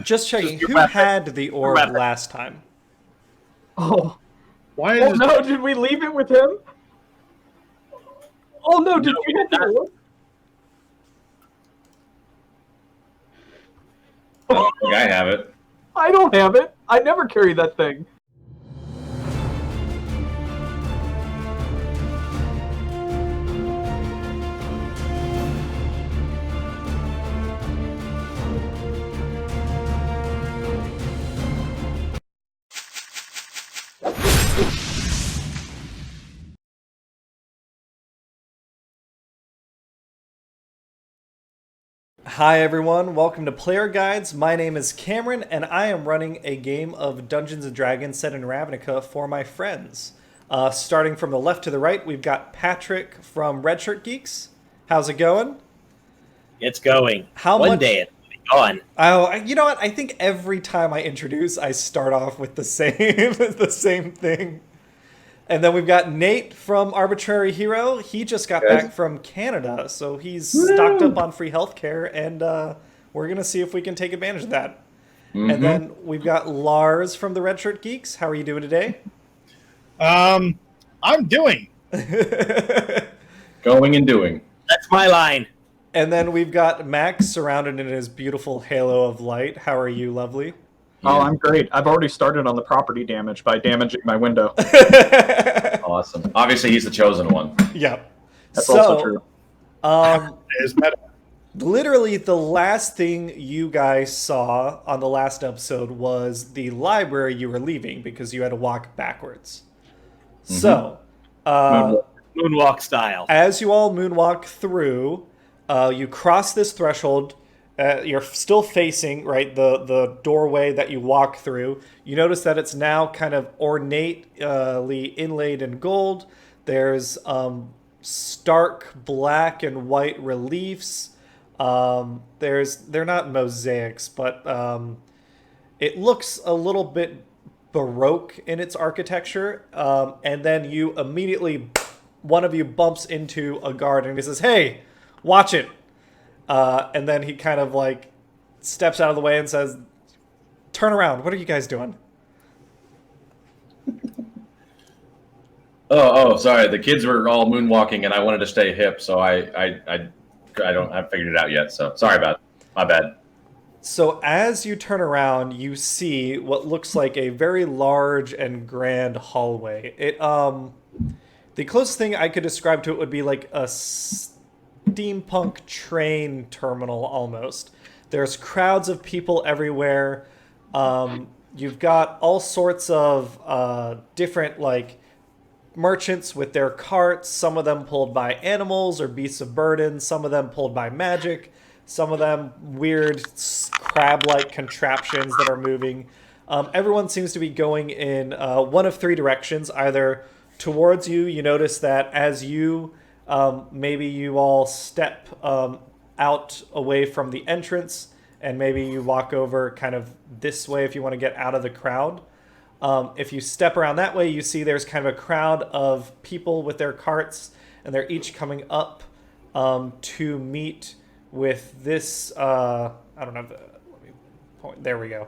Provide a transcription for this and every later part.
Just checking, Just who had the orb last time? Oh, Why oh is no! Did we leave it with him? Oh no! Did we you did have the not. orb? I don't think I have it. I don't have it. I never carry that thing. Hi everyone, welcome to Player Guides. My name is Cameron and I am running a game of Dungeons & Dragons set in Ravnica for my friends. Starting from the left to the right, we've got Patrick from Redshirt Geeks. How's it going? It's going. How One much- day it's gone. Oh, you know what? I think every time I introduce, I start off with the same the same thing. And then we've got Nate from Arbitrary Hero. He just got back from Canada, so he's stocked up on free healthcare, and we're going to see if we can take advantage of that. And then we've got Lars from the Redshirt Geeks. How are you doing today? I'm doing. Going and doing. That's my line. And then we've got Max surrounded in his beautiful halo of light. How are you, lovely? Oh, I'm great. I've already started on the property damage by damaging my window. Awesome. Obviously, he's the chosen one. Yep. That's also true. Is that Literally, the last thing you guys saw on the last episode was the library you were leaving because you had to walk backwards. So, Moonwalk style. as you all moonwalk through, you cross this threshold. You're still facing the doorway that you walk through. You notice that it's now kind of ornately inlaid in gold. There's stark black and white reliefs. They're not mosaics, but it looks a little bit baroque in its architecture. And then you immediately, one of you bumps into a guard and he says, "Hey, watch it." And then he kind of like steps out of the way and says, "Turn around. What are you guys doing?" Sorry. The kids were all moonwalking, and I wanted to stay hip, so I haven't figured it out yet. So sorry about it. My bad. So as you turn around, you see what looks like a very large and grand hallway. The closest thing I could describe to it would be like a steampunk train terminal almost. There's crowds of people everywhere. You've got all sorts of different like merchants with their carts, some of them pulled by animals or beasts of burden, some of them pulled by magic, some of them weird crab-like contraptions that are moving. Everyone seems to be going in one of three directions. Either towards you, you notice that as you maybe you all step out away from the entrance, and maybe you walk over kind of this way if you want to get out of the crowd. If you step around that way, you see there's kind of a crowd of people with their carts, and they're each coming up to meet with this. I don't know. Let me point. There we go.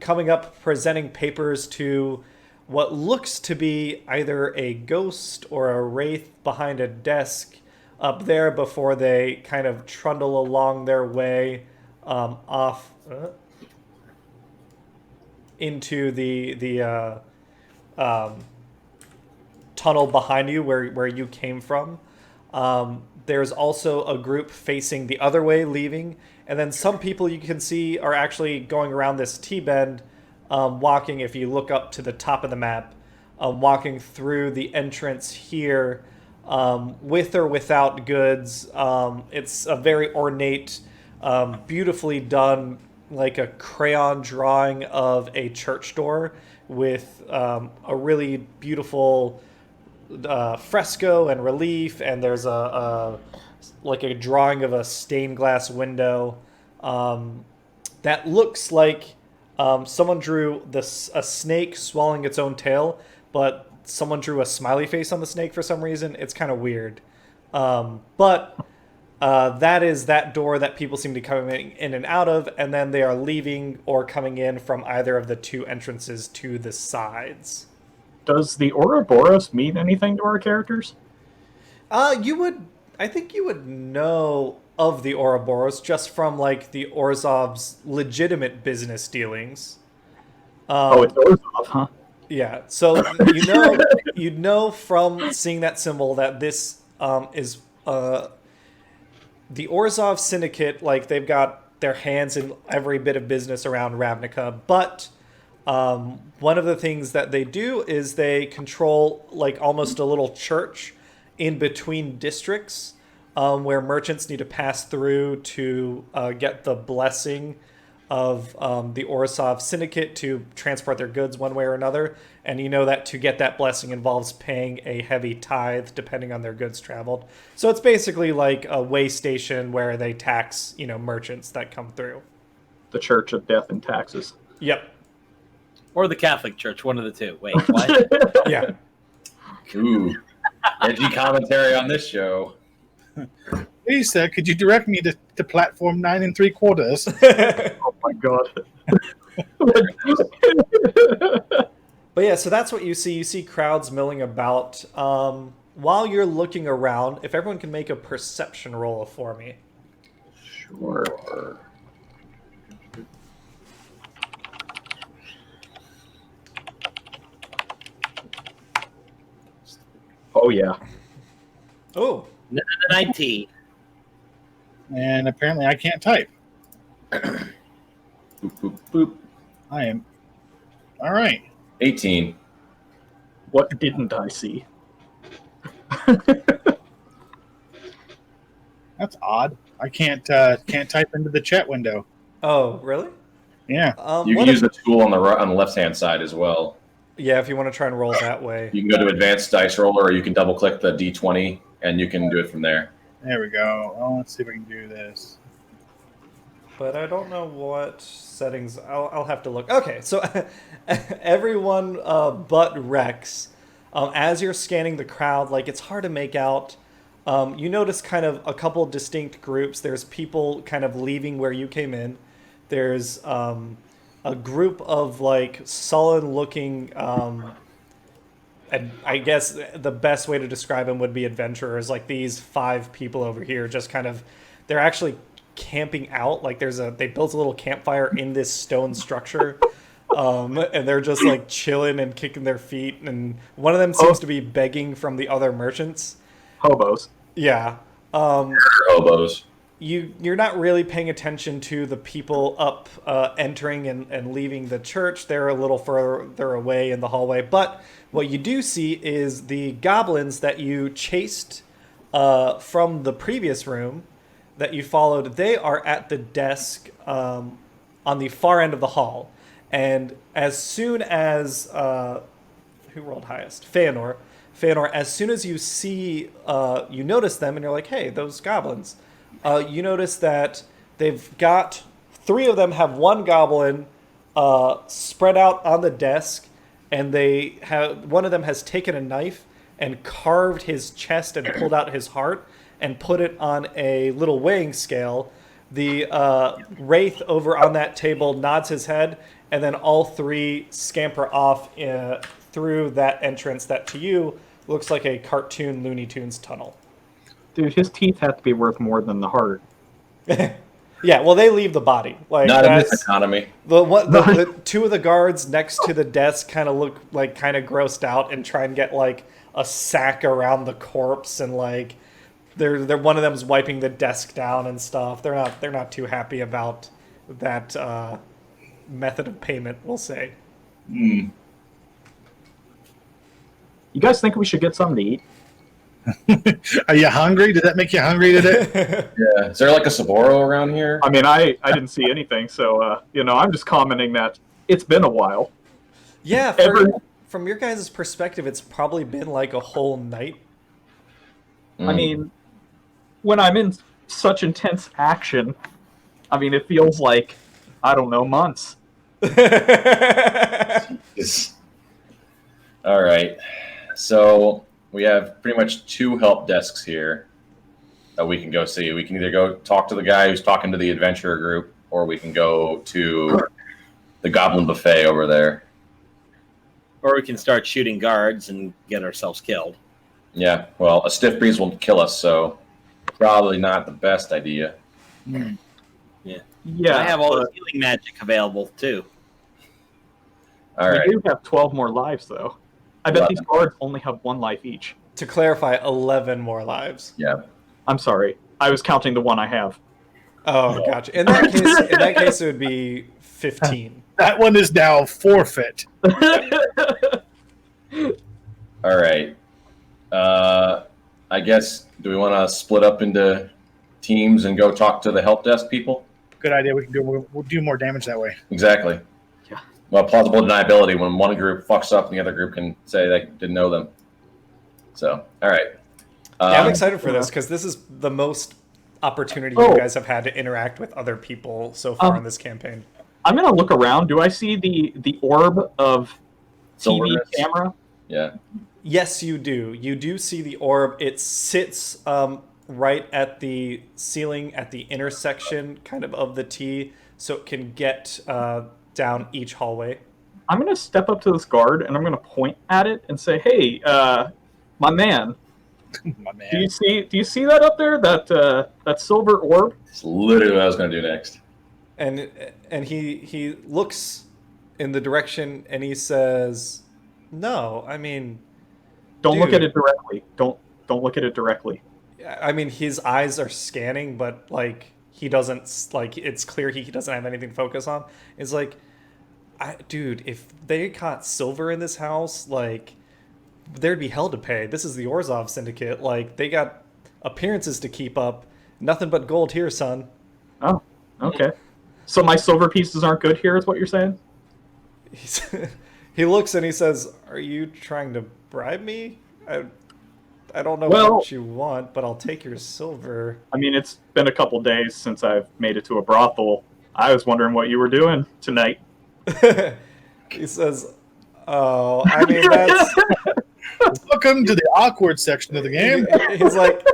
Coming up, presenting papers to what looks to be either a ghost or a wraith behind a desk up there before they kind of trundle along their way off into the tunnel behind you where you came from. There's also a group facing the other way, leaving. And then some people you can see are actually going around this T-bend, walking, if you look up to the top of the map, walking through the entrance here, with or without goods. It's a very ornate, beautifully done, like a crayon drawing of a church door with a really beautiful fresco and relief, and there's like a drawing of a stained glass window that looks like someone drew a snake swallowing its own tail, but someone drew a smiley face on the snake for some reason. It's kind of weird. But That is that door that people seem to be coming in and out of, and then they are leaving or coming in from either of the two entrances to the sides. Does the Ouroboros mean anything to our characters? I think you would know of the Ouroboros just from like the Orzov's legitimate business dealings. It's Orzov, huh? Yeah, so you know from seeing that symbol that this is the Orzov Syndicate. Like they've got their hands in every bit of business around Ravnica, but one of the things that they do is they control like almost a little church in between districts where merchants need to pass through to get the blessing of the Orzov Syndicate to transport their goods one way or another. And you know that to get that blessing involves paying a heavy tithe depending on their goods traveled. So it's basically like a way station where they tax, merchants that come through. The Church of Death and Taxes. Yep. Or the Catholic Church, one of the two. Wait, what? Yeah. Ooh, edgy commentary on this show. Lisa, could you direct me to platform 9 3/4? Oh my god. But yeah, so that's what you see. You see crowds milling about. While you're looking around, if everyone can make a perception roll for me. Sure. Oh yeah. Oh. 19. And apparently I can't type. Boop, boop, boop. I am. All right. 18. What didn't I see? That's odd. I can't type into the chat window. Oh, really? Yeah. You can use the tool on the left-hand side as well. Yeah, if you want to try and roll that way. You can go to Advanced Dice Roller, or you can double-click the D20, and you can do it from there. There we go. Oh, let's see if I can do this. But I don't know what settings. I'll have to look. Okay, so everyone but Rex, as you're scanning the crowd, like it's hard to make out. You notice kind of a couple distinct groups. There's people kind of leaving where you came in. There's a group of like sullen-looking, and I guess the best way to describe them would be adventurers. Like these 5 people over here, just kind of, they're actually camping out. Like they built a little campfire in this stone structure, and they're just like chilling and kicking their feet. And one of them seems to be begging from the other merchants. Hobos. Yeah. Hobos. You're not really paying attention to the people up entering and leaving the church. They're a little further away in the hallway. But what you do see is the goblins that you chased from the previous room that you followed. They are at the desk on the far end of the hall. And as soon as... who rolled highest? Feanor, as soon as you see... you notice them and you're like, hey, those goblins... you notice that they've got 3 of them have one goblin spread out on the desk, and one of them has taken a knife and carved his chest and pulled out his heart and put it on a little weighing scale. The wraith over on that table nods his head, and then all 3 scamper off through that entrance that to you looks like a cartoon Looney Tunes tunnel. Dude, his teeth have to be worth more than the heart. Yeah, well, they leave the body. Like Not in this economy. The 2 of the guards next to the desk kind of look like kind of grossed out and try and get like a sack around the corpse, and like they're one of them's wiping the desk down and stuff. They're not too happy about that method of payment, we'll say. You guys think we should get something to eat? Are you hungry? Did that make you hungry today? Yeah. Is there like a Saboro around here? I mean, I didn't see anything, so, I'm just commenting that it's been a while. Yeah, from your guys' perspective, it's probably been like a whole night. I mean, when I'm in such intense action, I mean, it feels like, I don't know, months. All right. So we have pretty much 2 help desks here. that we can go see. We can either go talk to the guy who's talking to the adventurer group, or we can go to the Goblin Buffet over there. Or we can start shooting guards and get ourselves killed. Yeah, well, a stiff breeze will kill us, so probably not the best idea. Yeah, I have all the healing magic available too. All right. We do have 12 more lives, though. I bet these guards only have 1 life each. To clarify, 11 more lives. Yeah. I'm sorry. I was counting the 1 I have. Oh, gotcha. In that case, it would be 15. That one is now forfeit. All right. I guess, do we want to split up into teams and go talk to the help desk people? Good idea. We'll do more damage that way. Exactly. Yeah. Well, plausible deniability, when one group fucks up and the other group can say they didn't know them. So, all right. Yeah, I'm excited for this because this is the most opportunity you guys have had to interact with other people so far in this campaign. I'm going to look around. Do I see the orb of TV Silver. camera? Yeah. Yes, you do. You do see the orb. It sits right at the ceiling at the intersection kind of the T, so it can get down each hallway. I'm going to step up to this guard and I'm going to point at it and say, "Hey, my man, My man. do you see that up there? That silver orb?" It's literally what I was going to do next. And he looks in the direction and he says, "No, I mean, Don't look dude." at it directly. Don't look at it directly. I mean, his eyes are scanning, but like he doesn't like. It's clear he doesn't have anything to focus on. It's like, dude, if they caught silver in this house, like there'd be hell to pay. This is the Orzhov Syndicate. Like they got appearances to keep up. Nothing but gold here, son. Oh, okay. So my silver pieces aren't good here, is what you're saying? He looks and he says, "Are you trying to bribe me? I don't know Well- what you want, but I'll take your silver." I mean, it's been a couple days since I've made it to a brothel. I was wondering what you were doing tonight. He says, "Oh, I mean, that's..." Welcome to the awkward section of the game. He's like,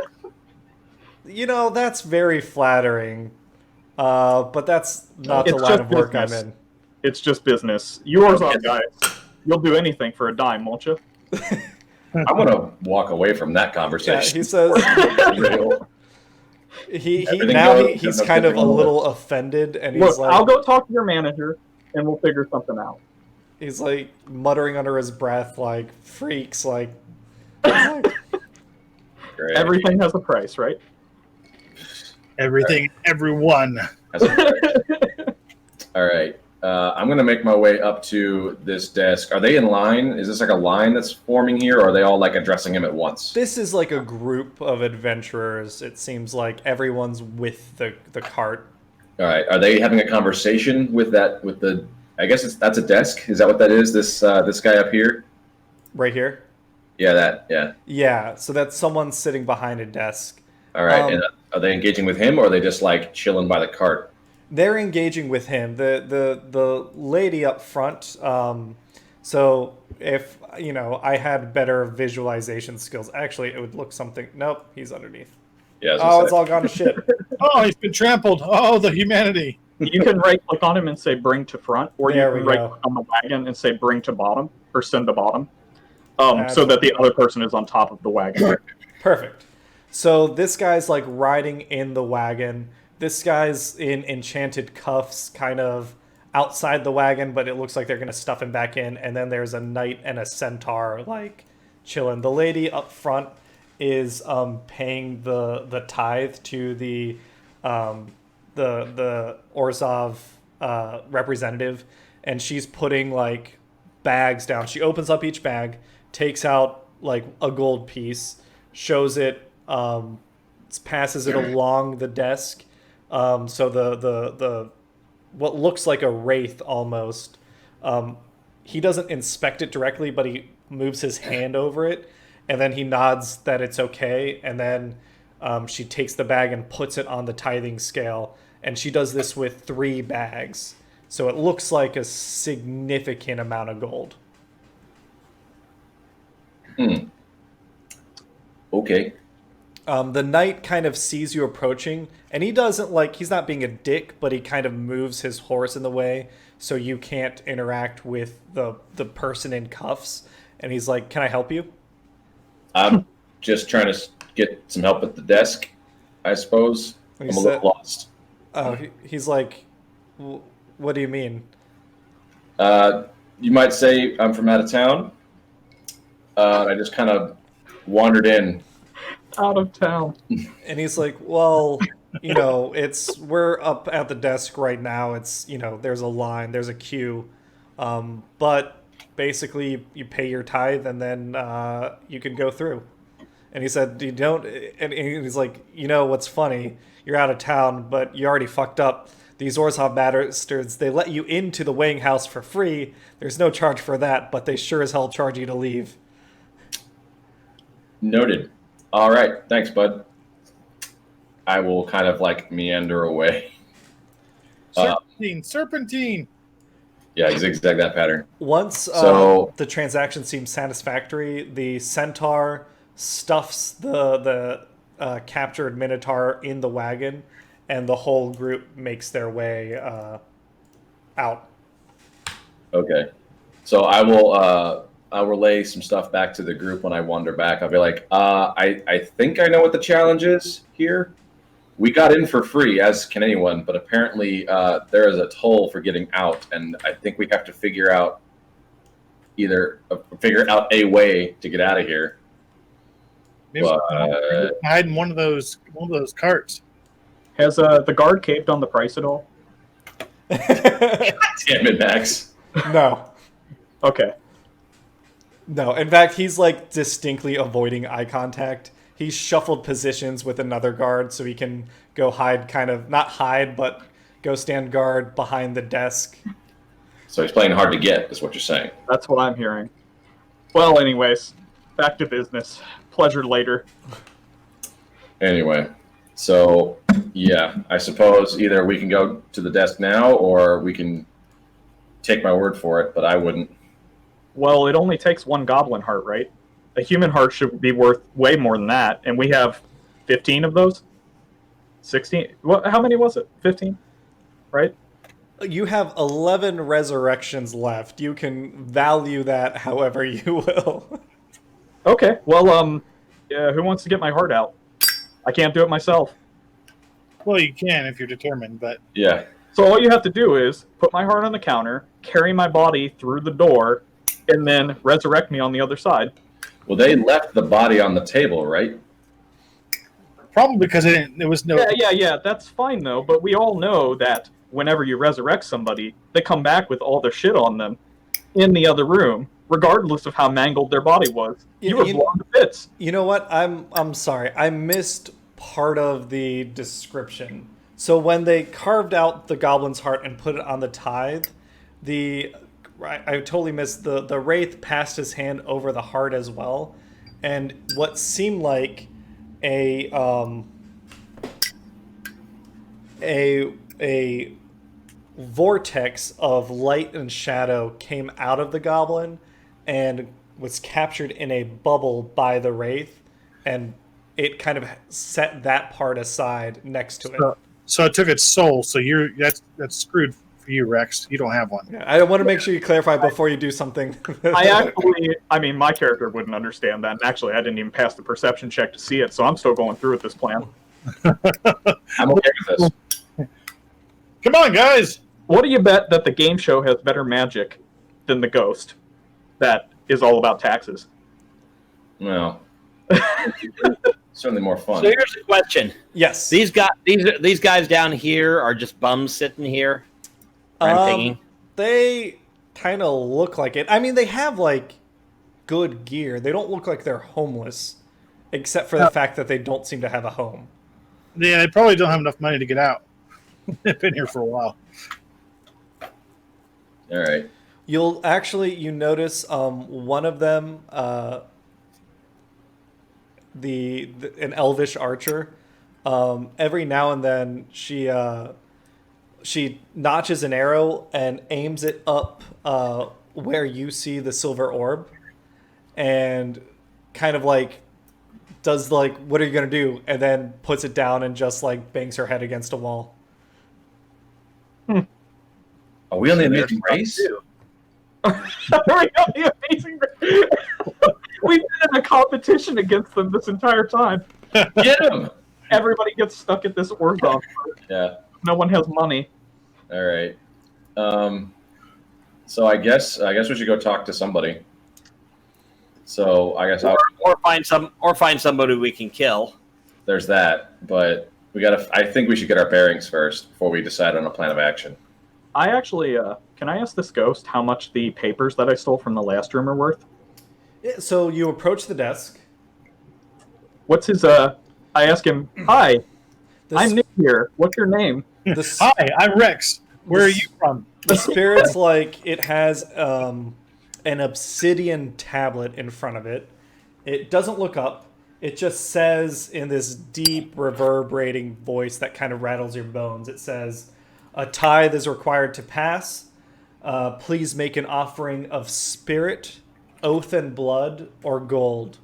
that's very flattering, but that's not the It's line just of work business. I'm in. It's just business. Yours on, guys. You'll do anything for a dime, won't you? I'm going to walk away from that Yeah, conversation. he says Real. he's kind of a little offended, and he's Look, like, I'll go talk to your manager, and we'll figure something out. he's like muttering under his breath, like freaks, like. He's like, Great. Everything has a price, right? Everything, everyone. All right. I'm going to make my way up to this desk. Are they in line? Is this like a line that's forming here, or are they all like addressing him at once? This is like a group of adventurers. It seems like everyone's with the cart. All right. Are they having a conversation with the? I guess that's a desk. Is that what that is? This guy up here. Right here? Yeah. That. Yeah. Yeah, so that's someone sitting behind a desk. All right. And are they engaging with him, or are they just like chilling by the cart? They're engaging with him. The lady up front. So if I had better visualization skills, actually it would look something. Nope, he's underneath. Yeah. Oh, it's all gone to shit. Oh, he's been trampled. Oh, the humanity. You can right click on him and say bring to front, or There you we can right go. click on the wagon and say bring to bottom, or send to bottom. So that the other person is on top of the wagon. Perfect. So this guy's like riding in the wagon. This guy's in enchanted cuffs, kind of outside the wagon, but it looks like they're going to stuff him back in. And then there's a knight and a centaur, like, chilling. The lady up front is paying the tithe to the Orzhov representative, and she's putting, like, bags down. She opens up each bag, takes out, like, a gold piece, shows it, passes it along the desk. So the what looks like a wraith almost, he doesn't inspect it directly, but he moves his hand over it, and then he nods that it's okay, and then she takes the bag and puts it on the tithing scale, and she does this with 3 bags. So it looks like a significant amount of gold. Okay. The knight kind of sees you approaching, and he's not being a dick, but he kind of moves his horse in the way so you can't interact with the person in cuffs. And he's like, "Can I help you?" I'm just trying to get some help at the desk, I suppose. I'm a little lost. Oh, he's like, "What do you mean?" You might say I'm from out of town. I just kind of wandered in. Out of town. And he's like, "Well, we're up at the desk right now. It's, there's a line, there's a queue. But basically you pay your tithe and then you can go through." And he said, "You don't," and he's like, "What's funny? You're out of town, but you already fucked up. These Orzhov bastards, they let you into the weighing house for free. There's no charge for that, but they sure as hell charge you to leave." Noted. All right. Thanks, bud. I will kind of meander away. Serpentine. Yeah, zigzag that pattern. Once the transaction seems satisfactory, the centaur stuffs the captured minotaur in the wagon, and the whole group makes their way out. Okay. So I'll relay some stuff back to the group when I wander back. I'll be like, I think I know what the challenge is here. We got in for free, as can anyone, but apparently there is a toll for getting out, and I think we have to figure out a way to get out of here. Maybe hide in one of those carts. Has the guard caved on the price at all? Damn it, Max. No. Okay. No, in fact, he's distinctly avoiding eye contact. He's shuffled positions with another guard so he can go hide, not hide, but go stand guard behind the desk. So he's playing hard to get, is what you're saying. That's what I'm hearing. Well, anyways, back to business. Pleasure later. Anyway, so yeah, I suppose either we can go to the desk now or we can take my word for it, but I wouldn't. Well, it only takes one goblin heart, right? A human heart should be worth way more than that, and we have 15 of those? 16? How many was it? 15? Right? You have 11 resurrections left. You can value that however you will. Okay, well, yeah, who wants to get my heart out? I can't do it myself. Well, you can if you're determined, but... Yeah. So all you have to do is put my heart on the counter, carry my body through the door, and then resurrect me on the other side. Well, they left the body on the table, right? Probably because there was no... Yeah, that's fine, though, but we all know that whenever you resurrect somebody, they come back with all their shit on them in the other room, regardless of how mangled their body was. You were blown to bits. You know what? I'm sorry. I missed part of the description. So when they carved out the goblin's heart and put it on the tithe, I totally missed the wraith passed his hand over the heart as well, and what seemed like a vortex of light and shadow came out of the goblin and was captured in a bubble by the wraith, and it kind of set that part aside next to it. So it took its soul. So that's screwed for you, Rex. You don't have one. Yeah, I want to make sure you clarify before you do something. My character wouldn't understand that. And actually, I didn't even pass the perception check to see it, so I'm still going through with this plan. I'm okay with this. Come on, guys! What do you bet that the game show has better magic than the ghost? That is all about taxes. Well, certainly more fun. So here's the question: Yes, these guys down here are just bums sitting here. I'm thinking they kind of look like it. I mean, they have good gear. They don't look like they're homeless, except for the fact that they don't seem to have a home. Yeah, they probably don't have enough money to get out. They've been here for a while. All right. You notice one of them, an elvish archer. Every now and then she notches an arrow and aims it up where you see the silver orb, and kind of does like, what are you gonna do? And then puts it down and just like bangs her head against a wall. Are we on the Amazing Race? We're on the Amazing Race. We've been in a competition against them this entire time. Get him! Everybody gets stuck at this Orzhov. Yeah. No one has money. All right. So I guess we should go talk to somebody. So I guess or find somebody we can kill. there's that, but I think we should get our bearings first before we decide on a plan of action. I actually, can I ask this ghost how much the papers that I stole from the last room are worth? Yeah, so you approach the desk. What's his, I ask him, hi, The I'm Nick here. What's your name? The, Hi, I'm Rex. Where are you from? the spirit's like, it has an obsidian tablet in front of it. It doesn't look up. It just says in this deep, reverberating voice that kind of rattles your bones, it says, a tithe is required to pass. Please make an offering of spirit, oath and blood, or gold.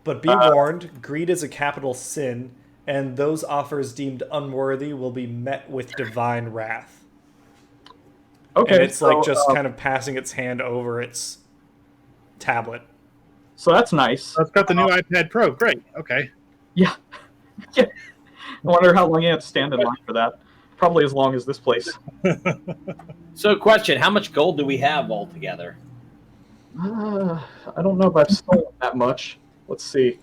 But be warned, greed is a capital sin, and those offers deemed unworthy will be met with divine wrath. Okay, And it's so, like just kind of passing its hand over its tablet. so that's nice. I've got the new iPad Pro. Great. Okay. Yeah. Yeah. I wonder how long you have to stand in line for that. Probably as long as this place. So, question: how much gold do we have altogether? I don't know if I've stolen that much. Let's see.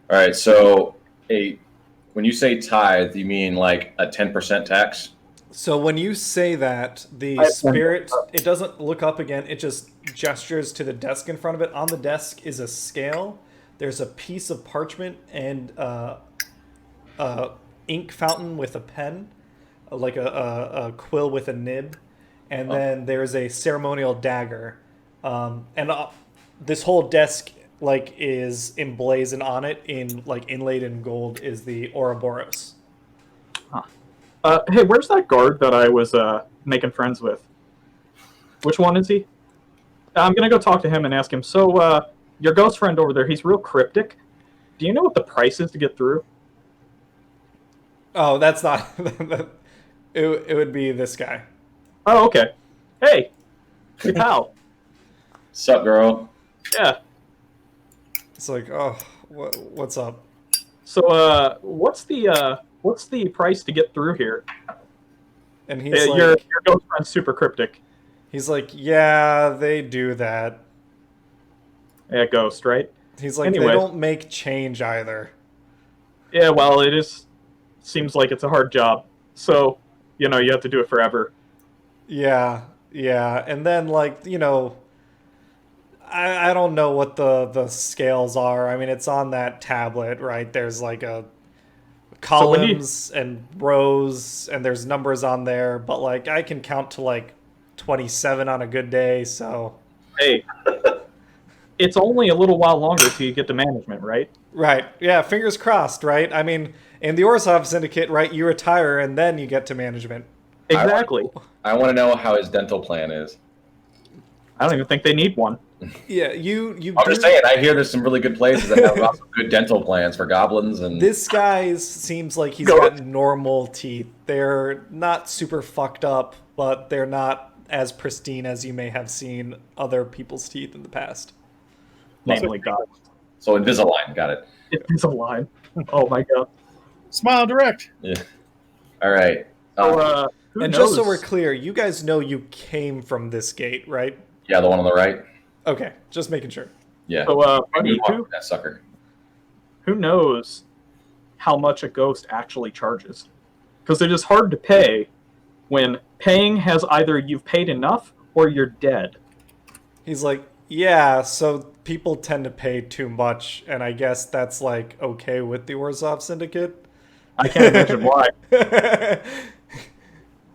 All right. So when you say tithe, you mean like a 10% tax? So when you say that, the I have spirit, it doesn't look up again. It just gestures to the desk in front of it. On the desk is a scale. There's a piece of parchment and ink fountain with a pen, like a quill with a nib. And then there's a ceremonial dagger. This whole desk like is emblazoned on it in like inlaid in gold is the Ouroboros. Hey, where's that guard that I was making friends with? Which one is he? I'm gonna go talk to him and ask him. So, your ghost friend over there, he's real cryptic. Do you know what the price is to get through? Oh, that's not. It would be this guy. Oh, okay. Hey, hey pal. Sup, girl? Yeah. It's like, oh, what's up? So, what's the price to get through here? And he's like, your ghost friend's super cryptic. he's like, yeah, they do that. Yeah, ghost, right? He's like, Anyway. they don't make change either. Yeah, well, seems like it's a hard job. So, you have to do it forever. Yeah, and then like, I don't know what the scales are. I mean, it's on that tablet, right? There's like a columns and rows, and there's numbers on there, but like I can count to like 27 on a good day, so Hey, it's only a little while longer till you get to management, right? right. Yeah, fingers crossed, right? I mean, in the Orzhov Syndicate, right, you retire and then you get to management. Exactly. I want to know how his dental plan is. I don't even think they need one. Yeah, you I'm do- just saying, I hear there's some really good places that have lots of good dental plans for goblins and This guy seems like he's got normal teeth. They're not super fucked up, but they're not as pristine as you may have seen other people's teeth in the past. Namely, God. so Invisalign. Got it. It is a line. Oh my God. Smile direct. Yeah. All right. So, who And knows? just so we're clear, you guys know you came from this gate, right? Yeah, the one on the right. Okay, just making sure. Yeah. So, Good luck with that sucker. who knows how much a ghost actually charges? Because it is hard to pay when paying has either you've paid enough or you're dead. He's like, yeah, so people tend to pay too much, and I guess that's like okay with the Orzhov Syndicate. I can't imagine why.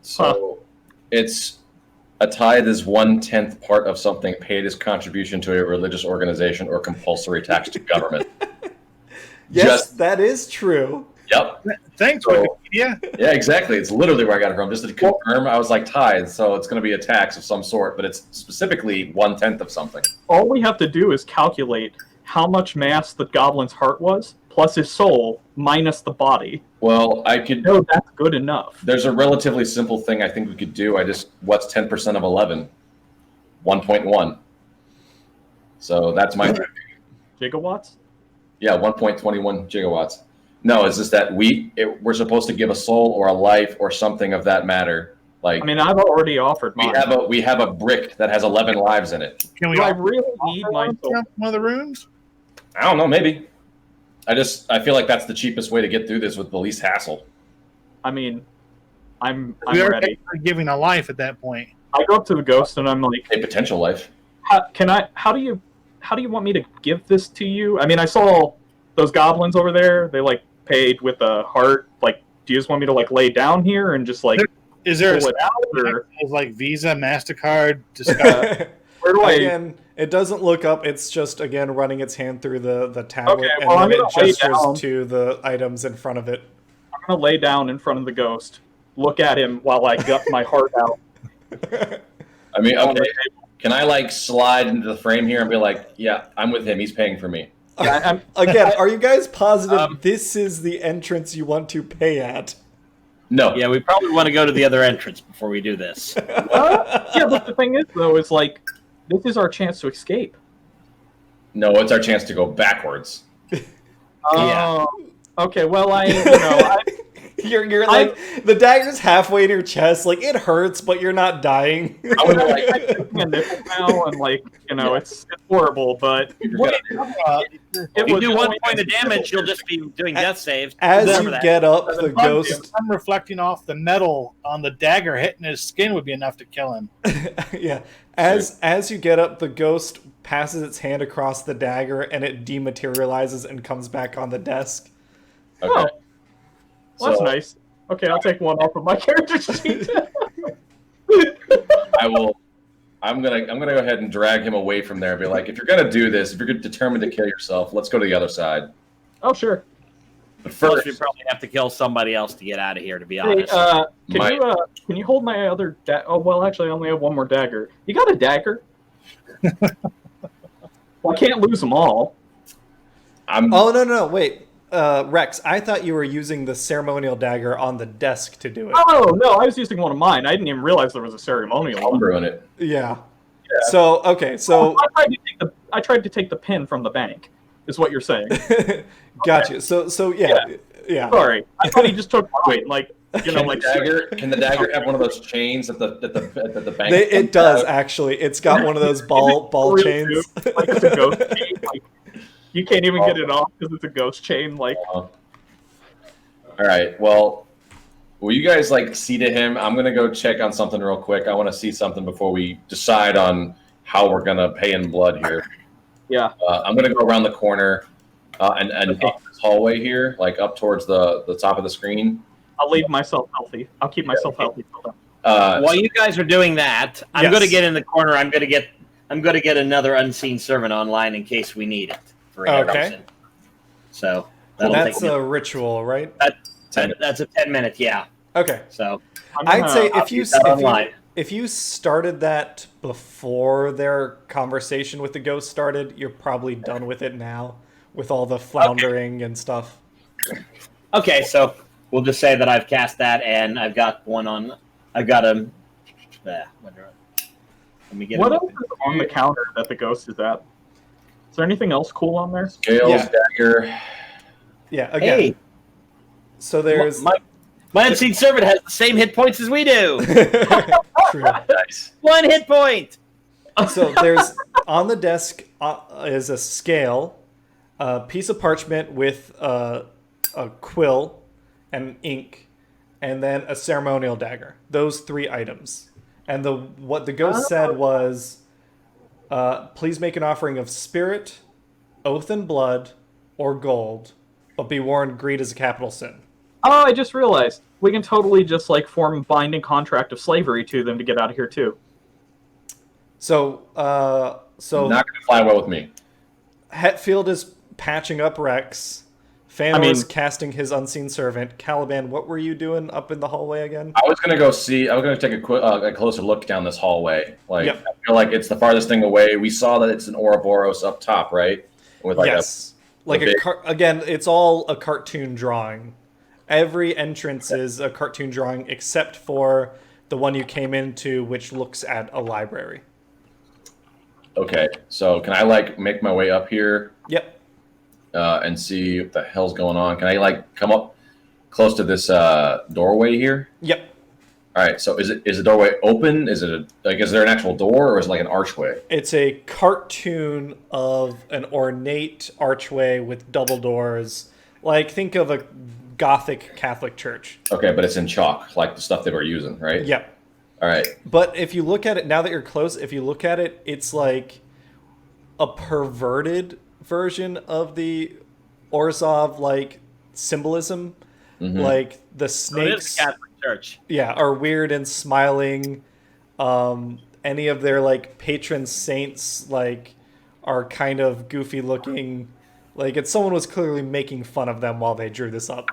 So it's a tithe is 1/10 part of something paid as contribution to a religious organization or compulsory tax to government. Yes, that is true. Yep. Thanks, So- Wikipedia. Yeah, exactly. It's literally where I got it from. Just to confirm, I was like tithe, so it's going to be a tax of some sort, but it's specifically 1/10 of something. All we have to do is calculate how much mass the goblin's heart was, plus his soul, minus the body. Well, I could. No, that's good enough. There's a relatively simple thing I think we could do. What's 10% of 11? 1.1. So that's my Gigawatts? Yeah, 1.21 gigawatts. No, it's just that we're supposed to give a soul or a life or something of that matter. Like, I mean, I've already offered mine. we have a brick that has 11 lives in it. Can we Do I offer really need my soul? one of the runes? I don't know, maybe. I feel like that's the cheapest way to get through this with the least hassle. I mean, I'm We are ready. giving a life at that point. I go up to the ghost and I'm like, A potential life. how do you want me to give this to you? I mean, I saw those goblins over there. They like paid with a heart. Like, do you just want me to like lay down here and just like Is there pull it out, or like Visa, MasterCard, Discover? where do I? Again, it doesn't look up. It's just, again, running its hand through the tablet, Okay, and well, then I'm it gonna lay gestures down. to the items in front of it. I'm gonna lay down in front of the ghost, look at him while I gut my heart out. I mean, on the okay. table. Can I like slide into the frame here and be like, yeah, I'm with him. He's paying for me. Yeah, I'm- Again, are you guys positive this is the entrance you want to pay at? No. Yeah, we probably want to go to the other entrance before we do this. yeah, but the thing is, though, is like this is our chance to escape. No, it's our chance to go backwards. Yeah. Okay. Well, You're like, the dagger's halfway in your chest, like, it hurts, but you're not dying. I would like, I'm taking a nipple now, and like it's horrible, but you're gonna- If you do 1 point of damage, you'll just be doing death saves. As Remember you that. get up, the ghost... I'm reflecting off the metal on the dagger hitting his skin would be enough to kill him. Yeah. As you get up, the ghost passes its hand across the dagger, and it dematerializes and comes back on the desk. Okay. well, that's So- nice. Okay, I'll take one off of my character sheet. I will. I'm gonna go ahead and drag him away from there and be like, if you're gonna do this, if you're determined to kill yourself, let's go to the other side. Oh, sure. But First, first, we probably have to kill somebody else to get out of here, to be Hey, honest. can you hold my other oh, well, actually, I only have one more dagger. You got a dagger? Well, I can't lose them all. I'm. Oh, no, wait. Rex, I thought you were using the ceremonial dagger on the desk to do it. Oh, no, I was using one of mine. I didn't even realize there was a ceremonial I'm one. brewing it. Yeah. So, okay, so... I tried to take the pin from the bank, is what you're saying. Gotcha. So yeah. Sorry. I thought he just took mine, like, Can the dagger have one of those chains at the bank? It does, actually. It's got one of those ball Really chains. do. Like, it's a ghost chain. Like, you can't even get it off because it's a ghost chain. Like, All right. Well, will you guys like see to him? I'm gonna go check on something real quick. I want to see something before we decide on how we're gonna pay in blood here. yeah. I'm gonna go around the corner and up this hallway here, like up towards the top of the screen. I'll leave myself healthy. I'll keep myself healthy. While you guys are doing that, I'm Yes. going to get in the corner. I'm going to get another unseen servant online in case we need it for Okay. So that'll That's take a ritual, right? that's a 10-minute, yeah. Okay. So I'd say I'll keep that online. if you started that before their conversation with the ghost started, you're probably done with it now, with all the floundering and stuff. Okay, so we'll just say that I've cast that, and I've got one on. I've got a. Let me get. What it else is on the counter that the ghost is at? Is there anything else cool on there? Scales, Yeah. dagger. Yeah, again. Hey, So there's my unseen servant has the same hit points as we do. True. Nice. 1 hit point. So there's on the desk is a scale, a piece of parchment with a quill and ink, and then a ceremonial dagger. Those 3 items. And what the ghost said was, please make an offering of spirit, oath and blood, or gold, but be warned, greed is a capital sin. Oh, I just realized we can totally just like form a binding contract of slavery to them to get out of here too. So Not gonna fly well with me. Hetfield is patching up Rex. Fanor's casting his unseen servant. Caliban, what were you doing up in the hallway again? I was gonna go see. I was gonna take a closer look down this hallway. Like Yep. I feel like it's the farthest thing away. We saw that it's an Ouroboros up top, right? with like yes, like big- again, it's all a cartoon drawing. Every entrance is a cartoon drawing except for the one you came into, which looks at a library. Okay, so can I like make my way up here Yep. and see what the hell's going on? Can I like come up close to this doorway here? Yep. All right, so is the doorway open? Is it is there an actual door, or is it like an archway? It's a cartoon of an ornate archway with double doors. Like, think of a Gothic Catholic church. Okay, but it's in chalk, like the stuff they were using, right? Yep. All right. But if you look at it, now that you're close, if you look at it, it's like a perverted version of the Orzhov, like, symbolism. Mhm. Like, the So it is snakes... Catholic Church. Yeah, are weird and smiling. Any of their like patron saints like are kind of goofy looking. Like someone was clearly making fun of them while they drew this up.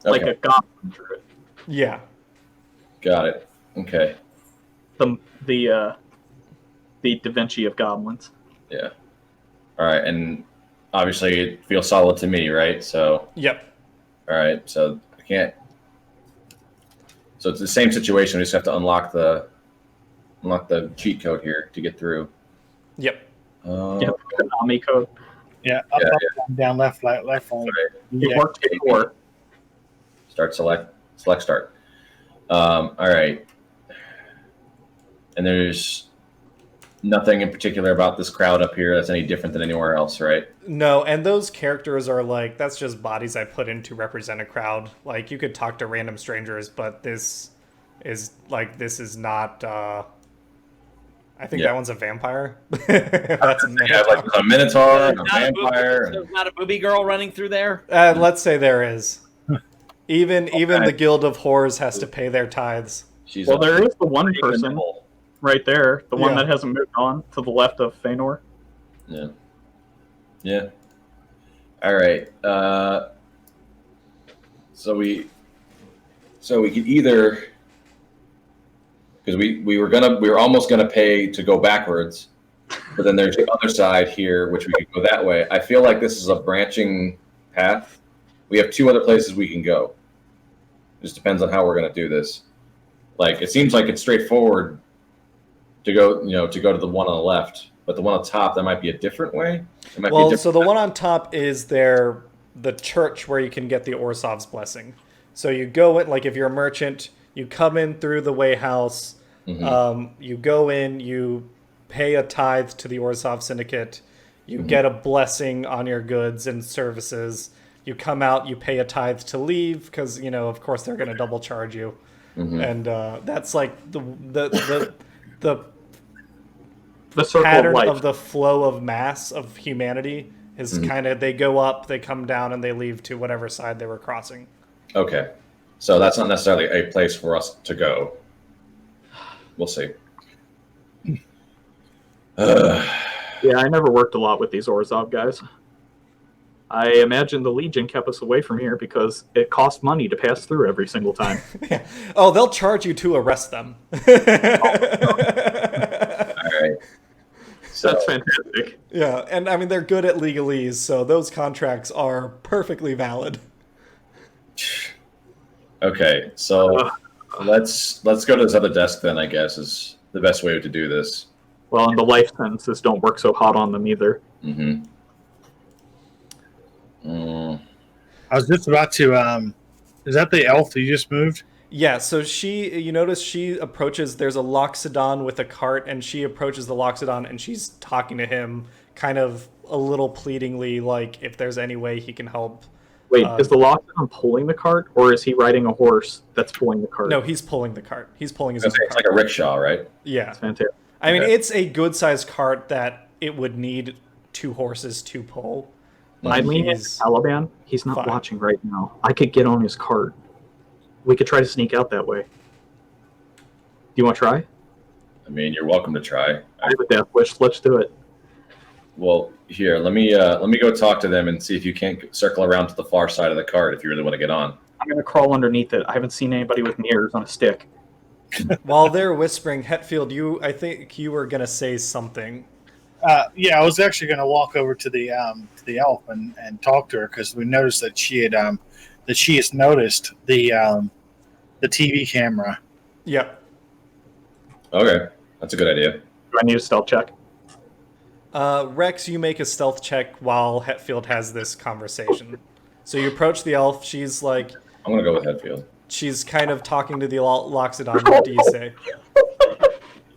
Like Okay. a goblin druid. Yeah. Got it. Okay. The Da Vinci of goblins. Yeah. All right, and obviously it feels solid to me, right? So, Yep. all right, so I can't. So it's the same situation. We just have to unlock the cheat code here to get through. Yep. Yep. Konami code. Yeah, up, Yeah, up, down, left, right. Right. It Yeah. worked before. Start select start. All right. And there's nothing in particular about this crowd up here that's any different than anywhere else, right? No, and those characters are like that's just bodies I put in to represent a crowd. Like you could talk to random strangers, but this is not I think Yeah. that one's a vampire. That's a You have like a minotaur and a There's not a vampire. booby- there's not a booby girl running through there. Let's say there is. Even Okay. the Guild of Whores has to pay their tithes. She's Well, there is the one person person. right there, the one Yeah. that hasn't moved on to the left of Feanor. Yeah. Yeah. All right. So we could either because we were almost gonna pay to go backwards, but then there's the other side here which we could go that way. I feel like this is a branching path. We have two other places we can go. It just depends on how we're gonna do this. Like it seems like it's straightforward to go, to go to the one on the left, but the one on top that might be a different way. It might be a Well, different so the one on top is the church where you can get the Orzhov's blessing. So you go in, like if you're a merchant, you come in through the way house. Mhm. You go in, you pay a tithe to the Orzhov Syndicate. You Mhm. get a blessing on your goods and services. You come out, you pay a tithe to leave because of course they're going to double charge you. Mhm. And that's like the The circle pattern of life. of the flow of mass of humanity is Mhm. kind of they go up, they come down, and they leave to whatever side they were crossing. Okay. So that's not necessarily a place for us to go. We'll see. Yeah, I never worked a lot with these Orzhov guys. I imagine the Legion kept us away from here because it cost money to pass through every single time. Oh, they'll charge you to arrest them. All right. So That's fantastic. Yeah, and I mean they're good at legalese, so those contracts are perfectly valid. okay. So let's go to this other desk then. I guess is the best way to do this. Well, and the life sentences don't work so hot on them either. Mm-hmm. I was just about to. Is that the elf that you just moved? Yeah, so you notice she approaches, there's a Loxodon with a cart, and she approaches the Loxodon, and she's talking to him kind of a little pleadingly, like, if there's any way he can help. Wait, is the Loxodon pulling the cart, or is he riding a horse that's pulling the cart? No, he's pulling the cart. He's pulling his own It's cart. like a rickshaw, right? Yeah. That's fantastic. I mean, Okay. it's a good-sized cart that it would need two horses to pull. but Eileen and he's- Caliban, he's not fine. watching right now. I could get on his cart. We could try to sneak out that way. Do you want to try? I mean, you're welcome to try. I have a death wish. Let's do it. Well, here, let me go talk to them and see if you can't circle around to the far side of the cart if you really want to get on. I'm going to crawl underneath it. I haven't seen anybody with mirrors on a stick. While they're whispering, Hetfield, I think you were going to say something. Yeah, I was actually going to walk over to the elf and talk to her because we noticed that she has noticed the TV camera. Yep. Okay, that's a good idea. Do I need a stealth check? Rex, you make a stealth check while Hetfield has this conversation. So you approach the elf. She's like, I'm gonna go with Headfield. she's kind of talking to the Loxodon. What do you say?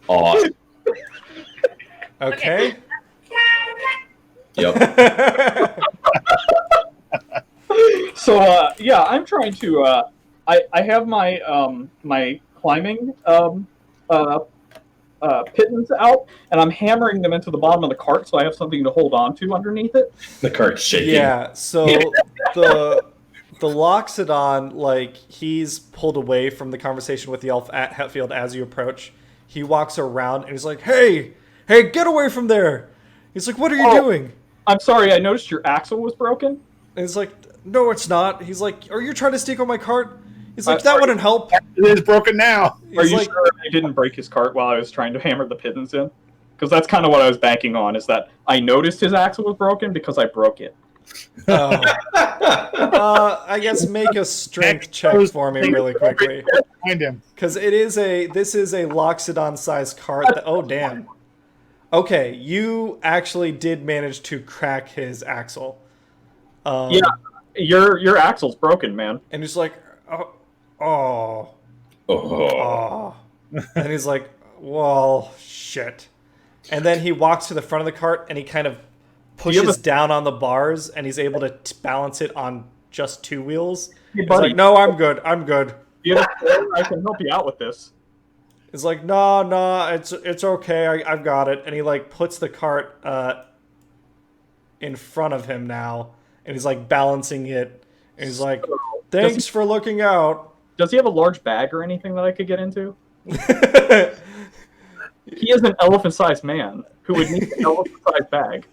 Aw. Okay. Yep. So yeah, I'm trying to. I have my my climbing pittons out, and I'm hammering them into the bottom of the cart, so I have something to hold on to underneath it. The cart's shaking. Yeah. So the Loxodon, like, he's pulled away from the conversation with the elf at Hetfield as you approach. He walks around and he's like, "Hey, get away from there!" He's like, "What are you doing?" I'm sorry, I noticed your axle was broken. And he's like, "No, it's not." He's like, "Are you trying to steal my cart?" He's like, "That sorry. wouldn't help." It is broken now. Are He's you like, sure I didn't break his cart while I was trying to hammer the pittons in? Because that's kind of what I was banking on, is that I noticed his axle was broken because I broke it. Oh. I guess make a strength check for me really quickly, Find him. because this is a Loxodon-sized cart. Oh damn. Okay, you actually did manage to crack his axle. Yeah, your axle's broken, man. And he's like, oh. Oh. And he's like, well, shit. And then he walks to the front of the cart and he kind of pushes down on the bars and he's able to balance it on just two wheels. Hey, He's buddy. like, "No, I'm good. I'm good." Yeah, I can help you out with this. He's like, "No, it's okay. I've got it." And he like puts the cart in front of him now, and he's like balancing it. And he's like, "Thanks for looking out." Does he have a large bag or anything that I could get into? He is an elephant-sized man who would need an elephant-sized bag.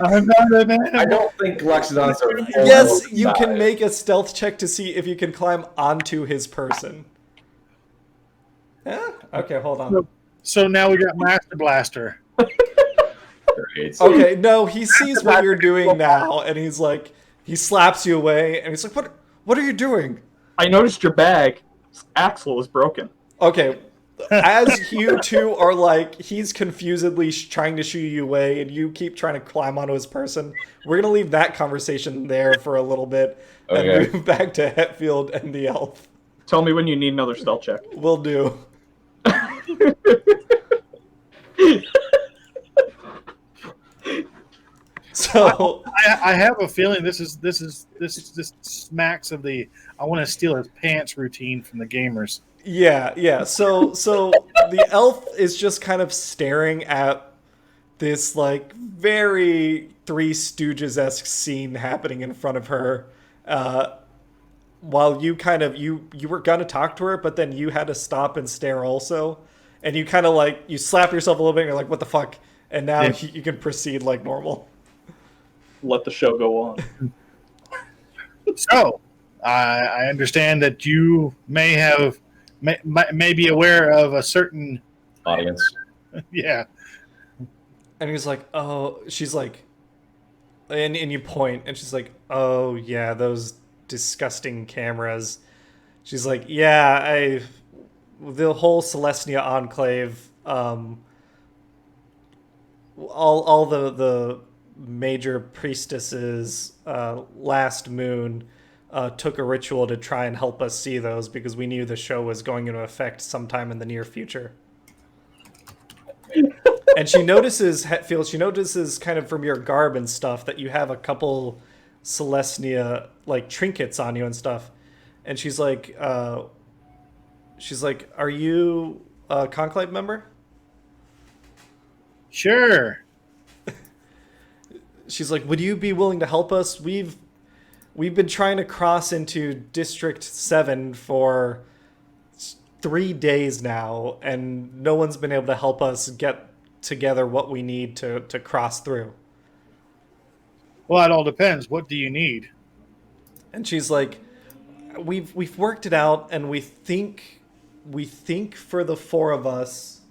I'm not an animal. I don't think Loxodons are. Yes, you can make a stealth check to see if you can climb onto his person. Yeah? Okay, hold on. So now we got Master Blaster. Great. Okay, no, he sees what you're doing now, and he's like, he slaps you away, and he's like, "What are you doing?" I noticed your bag axle is broken. Okay, as you two are like, he's confusedly trying to shoo you away, and you keep trying to climb onto his person. We're gonna leave that conversation there for a little bit, and Okay. move back to Hetfield and the elf. Tell me when you need another stealth check. Will do. So I have a feeling this smacks of the I want to steal his pants routine from the gamers. yeah. So the elf is just kind of staring at this like very Three Stooges-esque scene happening in front of her, while you kind of you were gonna talk to her, but then you had to stop and stare also, and you kind of like you slap yourself a little bit, and you're like, "What the fuck?" And now you can proceed like normal. Let the show go on. So I understand that you may be aware of a certain Audience. yeah. And he's like, "Oh," she's like, and you point, and she's like, "Oh yeah, those disgusting cameras." She's like, "Yeah, the whole Celestia enclave, all the major priestesses last moon took a ritual to try and help us see those because we knew the show was going into effect sometime in the near future." And she notices, Hetfield, she notices kind of from your garb and stuff that you have a couple Celestia like trinkets on you and stuff. And she's like, "Are you a Conclave member?" Sure. She's like, "Would you be willing to help us? We've been trying to cross into District 7 for 3 days now, and no one's been able to help us get together what we need to cross through." Well, it all depends. What do you need? And she's like, we've worked it out, and we think for the four of us.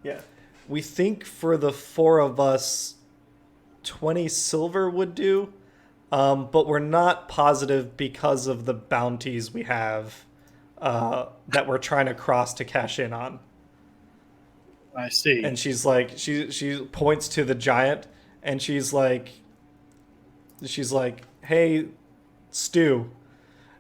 Yeah. We think for the 4 of us, 20 silver would do, but we're not positive because of the bounties we have that we're trying to cross to cash in on. I see. And she's like, she points to the giant, and she's like, hey, Stu.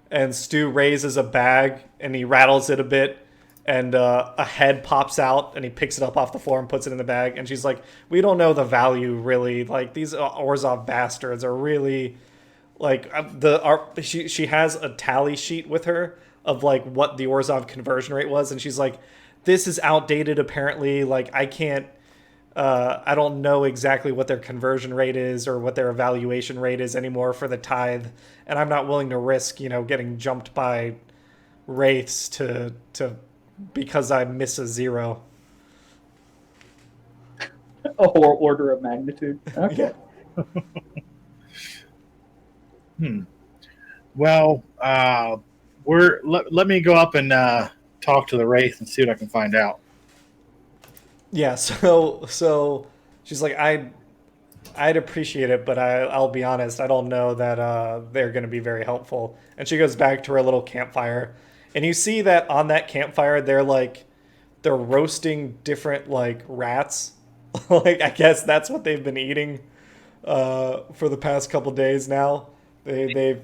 And Stu raises a bag, and he rattles it a bit, and a head pops out, and he picks it up off the floor and puts it in the bag. And she's like, we don't know the value, really. Like, these Orzhov bastards are really, like, she has a tally sheet with her of, like, what the Orzhov conversion rate was, and she's like, this is outdated, apparently. Like, I can't, I don't know exactly what their conversion rate is or what their evaluation rate is anymore for the tithe, and I'm not willing to risk, getting jumped by wraiths to because I miss a 0. A whole order of magnitude. Okay. Well, let me go up and talk to the wraith and see what I can find out. Yeah, so she's like, I'd appreciate it, but I'll be honest, I don't know that they're going to be very helpful. And she goes back to her little campfire, and you see that on that campfire they're roasting different like rats. Like, I guess that's what they've been eating for the past couple days now. The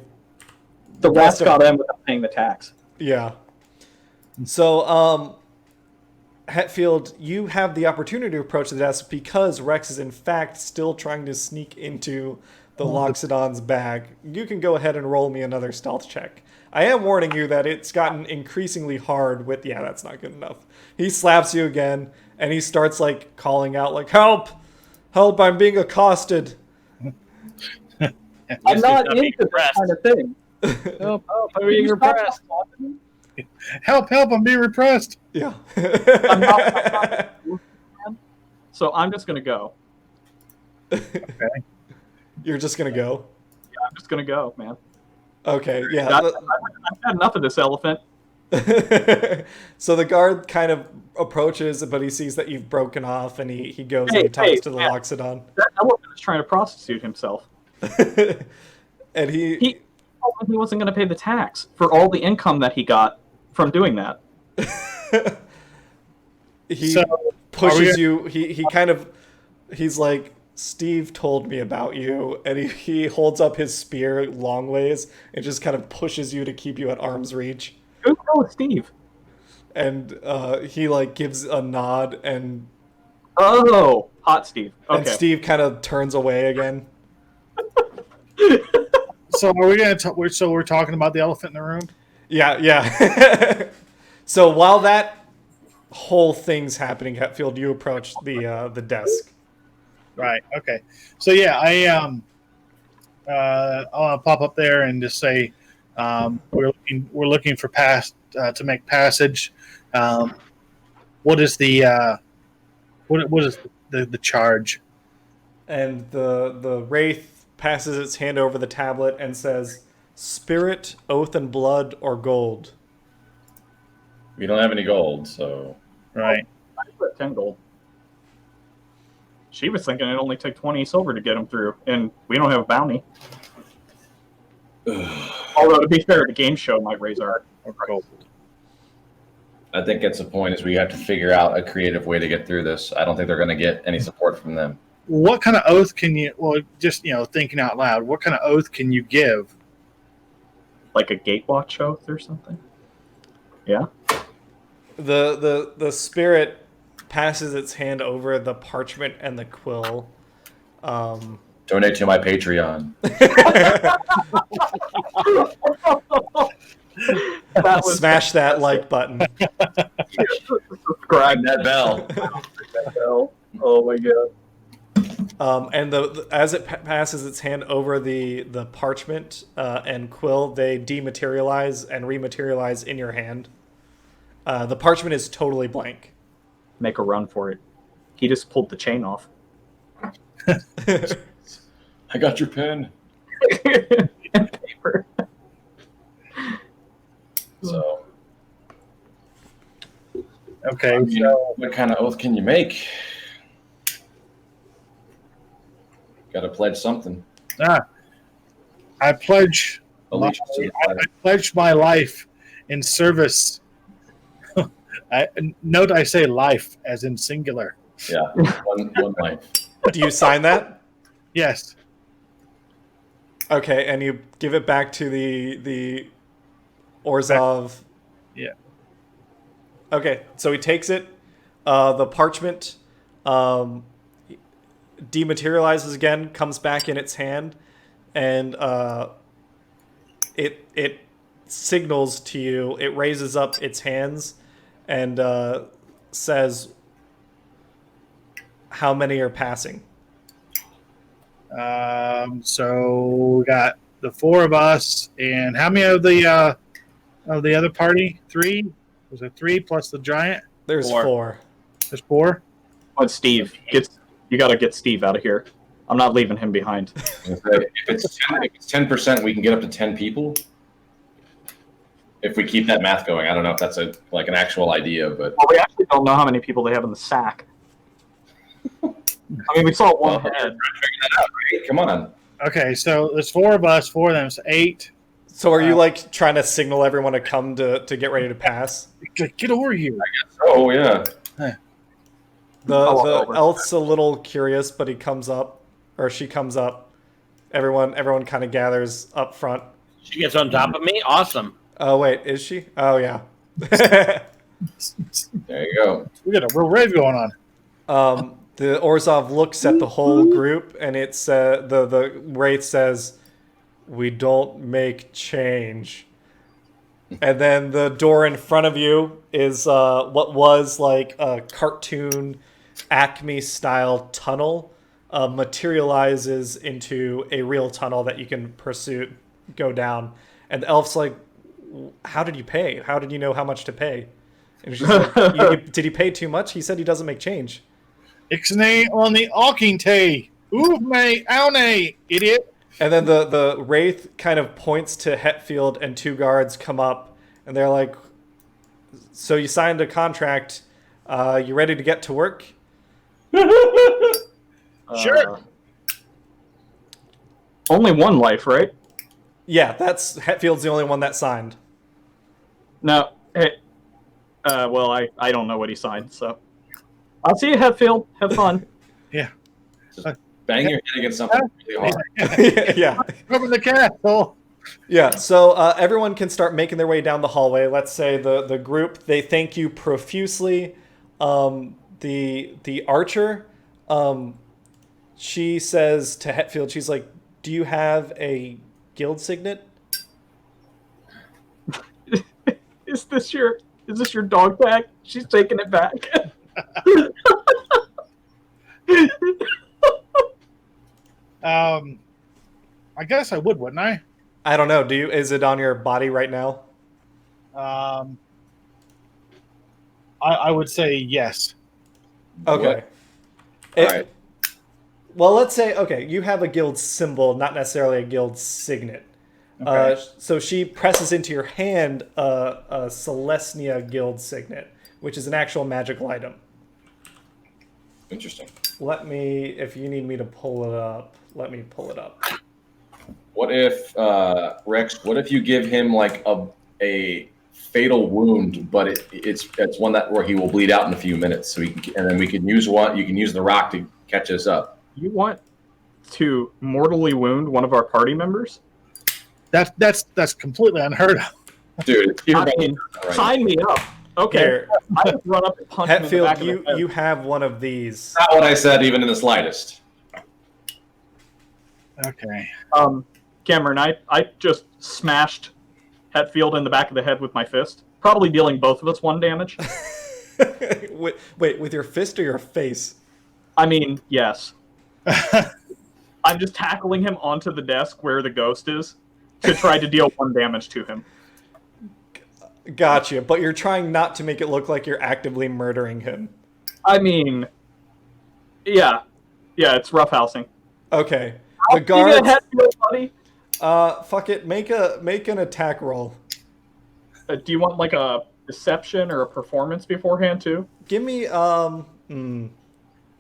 rats got in without paying the tax. Yeah. So Hetfield, you have the opportunity to approach the desk because Rex is in fact still trying to sneak into the Loxodon's bag. You can go ahead and roll me another stealth check. I am warning you that it's gotten increasingly hard with... Yeah, that's not good enough. He slaps you again, and he starts, like, calling out, like, help! Help, I'm being accosted! I'm not into that kind of thing. Help, I'm being repressed. Help, I'm being repressed. Yeah. I'm not, so I'm just going to go. Okay. You're just going to go? Yeah, I'm just going to go, man. Okay, yeah. I've had enough of this elephant. So the guard kind of approaches, but he sees that you've broken off, and he goes and he talks to the Loxodon. That elephant is trying to prostitute himself. And he told him he wasn't going to pay the tax for all the income that he got from doing that. He pushes you. He's like, Steve told me about you, and he holds up his spear long ways and just kind of pushes you to keep you at arm's reach. Who's with Steve? And he like gives a nod, and hot Steve. Okay. And Steve kind of turns away again. So are we gonna? So we're talking about the elephant in the room? Yeah. So while that whole thing's happening, Hetfield, you approach the desk. Right. Okay. So yeah, I'll pop up there and just say we're looking for to make passage. What is the what is the charge? And the wraith passes its hand over the tablet and says, "Spirit, oath, and blood, or gold." We don't have any gold, so Right. I put 10 gold. She was thinking it'd only take 20 silver to get him through, and we don't have a bounty. Although, to be fair, the game show might raise our gold. I think it's a point is we have to figure out a creative way to get through this. I don't think they're going to get any support from them. What kind of oath can you? Well, just thinking out loud. What kind of oath can you give? Like a gatewatch oath or something? Yeah. The spirit passes its hand over the parchment and the quill. Donate to my Patreon. Smash that like button. Subscribe that bell. Oh my god. And as it passes its hand over the parchment and quill, they dematerialize and rematerialize in your hand. The parchment is totally blank. Make a run for it. He just pulled the chain off. I got your pen. And paper. So Okay, I mean, so what kind of oath can you make? Got to pledge something. I pledge Allegiance to the I flag. pledge my life in service. Note I say life as in singular. Yeah, one life. Do you sign that? Yes. Okay, and you give it back to the Orzhov. Yeah. Okay, so he takes it. The parchment dematerializes again, comes back in its hand, and it signals to you. It raises up its hands and says, "How many are passing?" So we got the four of us, and how many of the other party? 3? Was it 3 plus the giant? There's 4. 4. There's 4. But Steve, you got to get Steve out of here. I'm not leaving him behind. If it's 10%, we can get up to 10 people. If we keep that math going, I don't know if that's an actual idea, but Well, we actually don't know how many people they have in the sack. I mean, we saw one head. figure that out, right? Come on. Okay, so there's 4 of us, 4 of them, so 8. So are you like trying to signal everyone to come to get ready to pass? Get over here. Oh yeah. The elf's a little curious, but he comes up, or she comes up. Everyone kind of gathers up front. She gets on top of me. Awesome. Oh wait, is she? Oh yeah. There you go. We got a real rave going on. The Orzhov looks at the whole group, and it's the wraith says, "We don't make change." And then the door in front of you is what was like a cartoon Acme style tunnel, materializes into a real tunnel that you can go down. And the elf's like, "How did you pay? How did you know how much to pay?" And she's like, "Did he pay too much? He said he doesn't make change." Ixnay on the Alkingtay. Ooh, may, ownay, idiot. And then the wraith kind of points to Hetfield, and 2 guards come up, and they're like, "So you signed a contract? You ready to get to work?" Sure. Only one life, right? Yeah, Hetfield's the only one that signed. No. Hey, well, I don't know what he signed, so. I'll see you, Hetfield. Have fun. Bang your head against something really hard. Yeah. Over the castle. Yeah, so everyone can start making their way down the hallway. Let's say the group, they thank you profusely. The archer, she says to Hetfield, she's like, "Do you have a guild signet?" Is this your dog tag? She's taking it back. I guess I would, wouldn't I? I don't know. Is it on your body right now? I would say yes. Okay. All right. Well, let's say, okay, you have a guild symbol, not necessarily a guild signet. Okay. So she presses into your hand a Celestia guild signet, which is an actual magical item. Interesting. If you need me to pull it up, let me pull it up. What if Rex? What if you give him like a fatal wound, but it's one where he will bleed out in a few minutes, and then we can use one. You can use the rock to catch us up. You want to mortally wound one of our party members? That's completely unheard of. Dude, I mean, sign me up. Okay. Here, I just run up and punch him in the back Hetfield, of the head. you have one of these. not what I said, even in the slightest. Okay. Cameron, I just smashed Hetfield in the back of the head with my fist, probably dealing both of us 1 damage. Wait, with your fist or your face? I mean, yes. I'm just tackling him onto the desk where the ghost is to try to deal 1 damage to him. Gotcha, but you're trying not to make it look like you're actively murdering him. I mean, yeah, it's roughhousing. Okay. I'll The give you a guards, Hetfield, buddy. fuck it, make an attack roll. Do you want like a deception or a performance beforehand too? Give me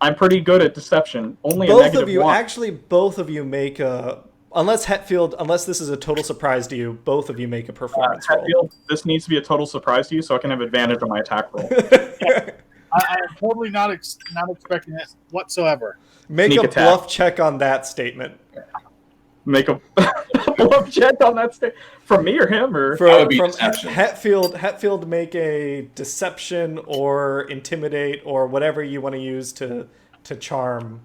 I'm pretty good at deception. Only a both negative of you. 1. Actually, both of you make a. Unless Hetfield, unless this is a total surprise to you, both of you make a performance roll. Hatfield, this needs to be a total surprise to you, so I can have advantage on my attack roll. I am totally not expecting this whatsoever. Make Sneak a attack. bluff check on that statement. Make a bluff check on that state from me or him or That would be From deception. Hetfield, make a deception or intimidate or whatever you want to use to charm,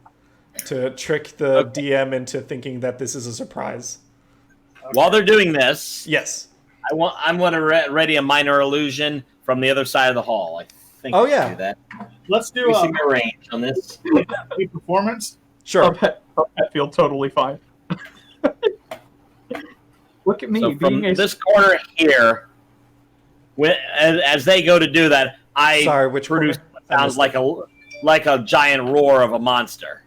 to trick the DM into thinking that this is a surprise. While they're doing this, Yes. I'm going to ready a minor illusion from the other side of the hall. I think. Oh, I can yeah. do that. Let's do We see my range on this. a performance. Sure. of Hatfield totally fine. Look at me So from being a this corner here, as they go to do that, I Sorry, which produce corner? what sounds like a giant roar of a monster.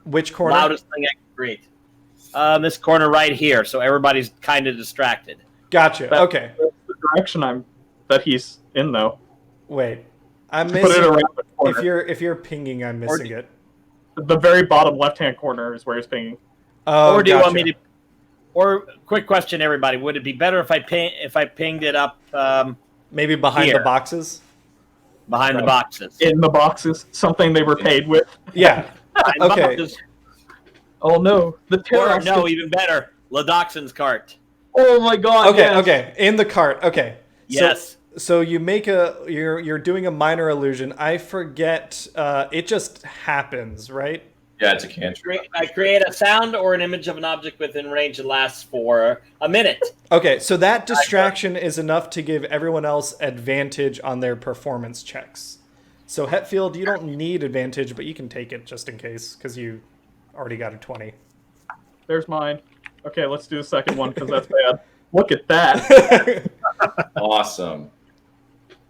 Which corner? Loudest thing I can create. This corner right here, so everybody's kind of distracted. Gotcha. That- Okay. That's the direction that he's in though. Wait. I'm Put it missing. around the corner. If you're pinging, I'm missing it. The very bottom left-hand corner is where he's pinging. Oh, Or do you want gotcha. me to? Or quick question, everybody: would it be better if I pinged it up Maybe behind Here. the boxes? behind the Right. boxes? In the boxes, something they were paid with. Yeah. Behind the Okay. boxes. Oh no, the Or terror. no, even better, Ladoxon's cart. Oh my god. Okay, yes. okay. In the cart. Okay. Yes. So you make you're doing a minor illusion. I forget it just happens, right? Yeah, it's a cantrip. I create a sound or an image of an object within range that lasts for a minute. Okay, so that distraction is enough to give everyone else advantage on their performance checks. So Hetfield, you don't need advantage, but you can take it just in case because you already got a 20. There's mine. Okay, let's do the second one because that's bad. Look at that. Awesome.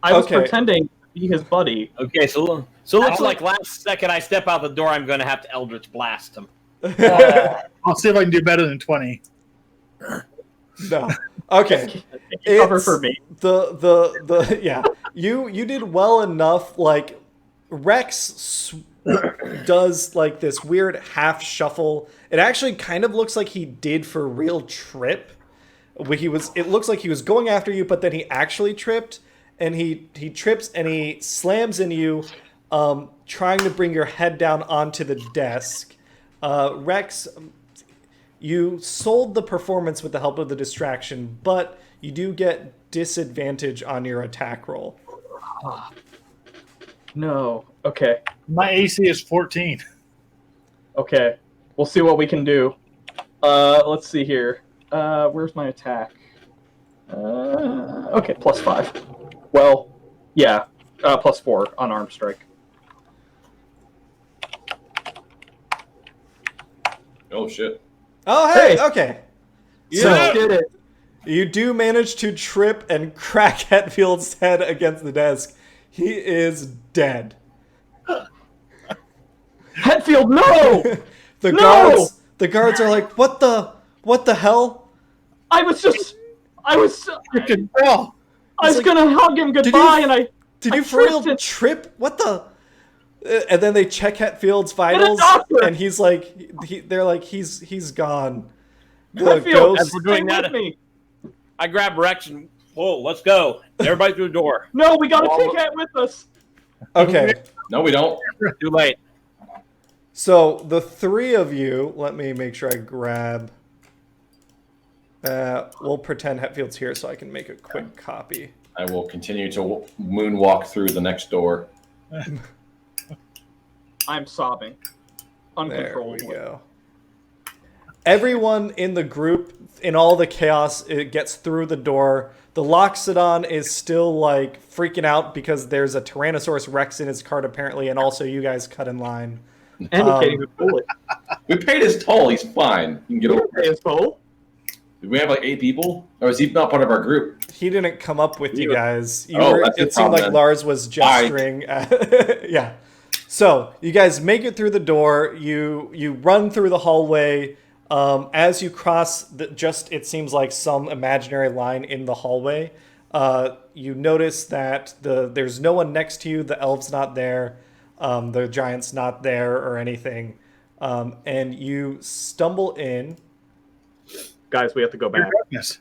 I was Okay. pretending to be his buddy. Okay, so it looks like last second I step out the door, I'm going to have to Eldritch Blast him. I'll see if I can do better than 20. No. Okay. Take cover It's for me. The yeah. You did well enough. Like Rex does like this weird half shuffle. It actually kind of looks like he did for real trip. It looks like he was going after you, but then he actually tripped, and he trips and he slams into you, trying to bring your head down onto the desk. Rex, you sold the performance with the help of the distraction, but you do get disadvantage on your attack roll. No. Okay. My AC is 14. Okay. We'll see what we can do. Let's see here. Where's my attack? Okay, +5. Well, yeah. +4 on arm strike. Oh shit. Oh, hey, Hey! okay. You So did it. you do manage to trip and crack Hetfield's head against the desk. He is dead. Hetfield, no! The guards are like, what the hell? I was Freaking hell. like, gonna hug him Did goodbye, you- and I Did I you for real tripped it. trip? What the? And then they check Hetfield's vitals, doctor! and he's like, they're like, he's gone. The Hetfield, ghost. As we're doing stay that- with me. I grab Rex and, whoa, let's go. Everybody through the door. No, we gotta take Hat with us. Okay, No, we don't. Too late. so the three of you, let me make sure I grab. We'll pretend Hetfield's here so I can make a quick copy. I will continue to moonwalk through the next door. I'm sobbing. There we Uncontrollably. go. Everyone in the group, in all the chaos, it gets through the door. The Loxodon is still like freaking out because there's a Tyrannosaurus Rex in his cart apparently, and also you guys cut in line. And he can't even pull it. We paid his toll. He's fine. You can get over Pay it. his toll. Did we have like 8 people? Or is he not part of our group? He didn't come up with you guys. That's his It seemed problem like then. Lars was gesturing. Yeah. So you guys make it through the door. You run through the hallway. As you cross, it seems like some imaginary line in the hallway. You notice that there's no one next to you. The elf's not there. The giant's not there or anything. And you stumble in. Guys, we have to go back. Darkness.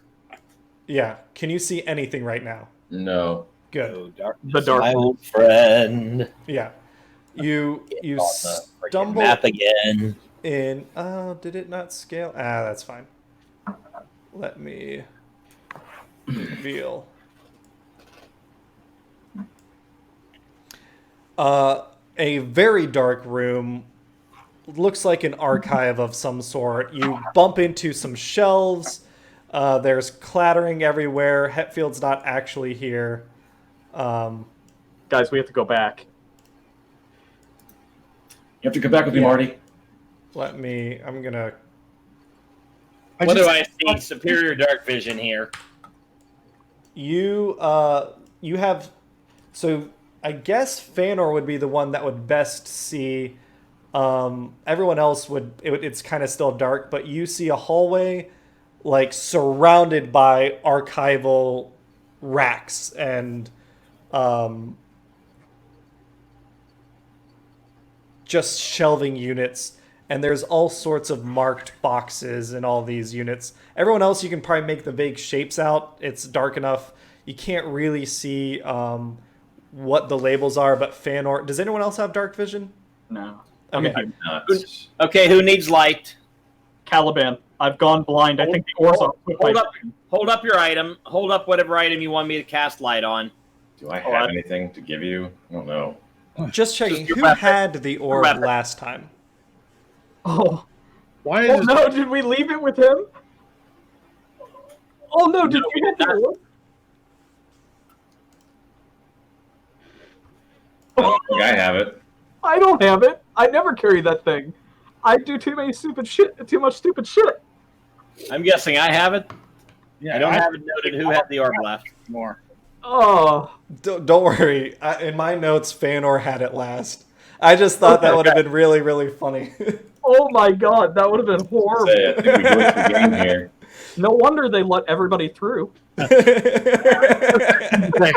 Yeah. Can you see anything right now? No. Good. Oh, darkness, The dark- my old friend. Yeah. You On the stumble map again. in. Oh, did it not scale? Ah, that's fine. Let me reveal. A very dark room. Looks like an archive of some sort. You bump into some shelves. There's clattering everywhere. Hetfield's not actually here. Guys, we have to go back. You have to come back with me, Yeah. Marty. I'm gonna. What do I see? Superior dark vision here. You have. So I guess Feanor would be the one that would best see. Everyone else it's kind of still dark, but you see a hallway like surrounded by archival racks and just shelving units, and there's all sorts of marked boxes in all these units. Everyone else, you can probably make the vague shapes out. It's dark enough. You can't really see what the labels are, but Feanor... Does anyone else have dark vision? No. Okay. I'm Nuts. Okay, who needs light? Caliban. I've gone blind. I think the ore's on. Hold up your item. Hold up whatever item you want me to cast light on. Do I have anything to give you? I don't know. Just checking. your Who weapon. had the orb weapon. last time? Oh. Why Oh is no, did we leave it with him? Oh no, did you get the orb? I don't think I have it. I don't have it. I never carry that thing. I do too much stupid shit. I'm guessing I have it. Yeah, I don't have it noted who had the orb left. more. Oh. Don't worry. In my notes, Feanor had it last. I just thought that would have been really, really funny. Oh my god, that would have been horrible. Say it. I think we glitched the game here. No wonder they let everybody through. Like,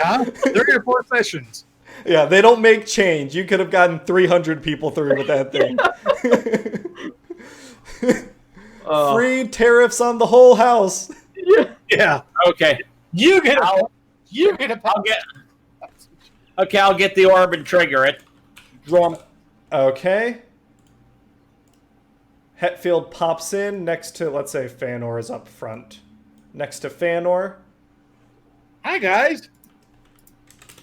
huh? 3 or 4 sessions. Yeah, they don't make change. You could have gotten 300 people through with that thing. Free tariffs on the whole house. Yeah. Yeah. Okay. You get a I'll get. Okay, I'll get the orb and trigger it. Draw 'em. Okay. Hetfield pops in next to, let's say Feanor is up front. Next to Feanor. Hi guys.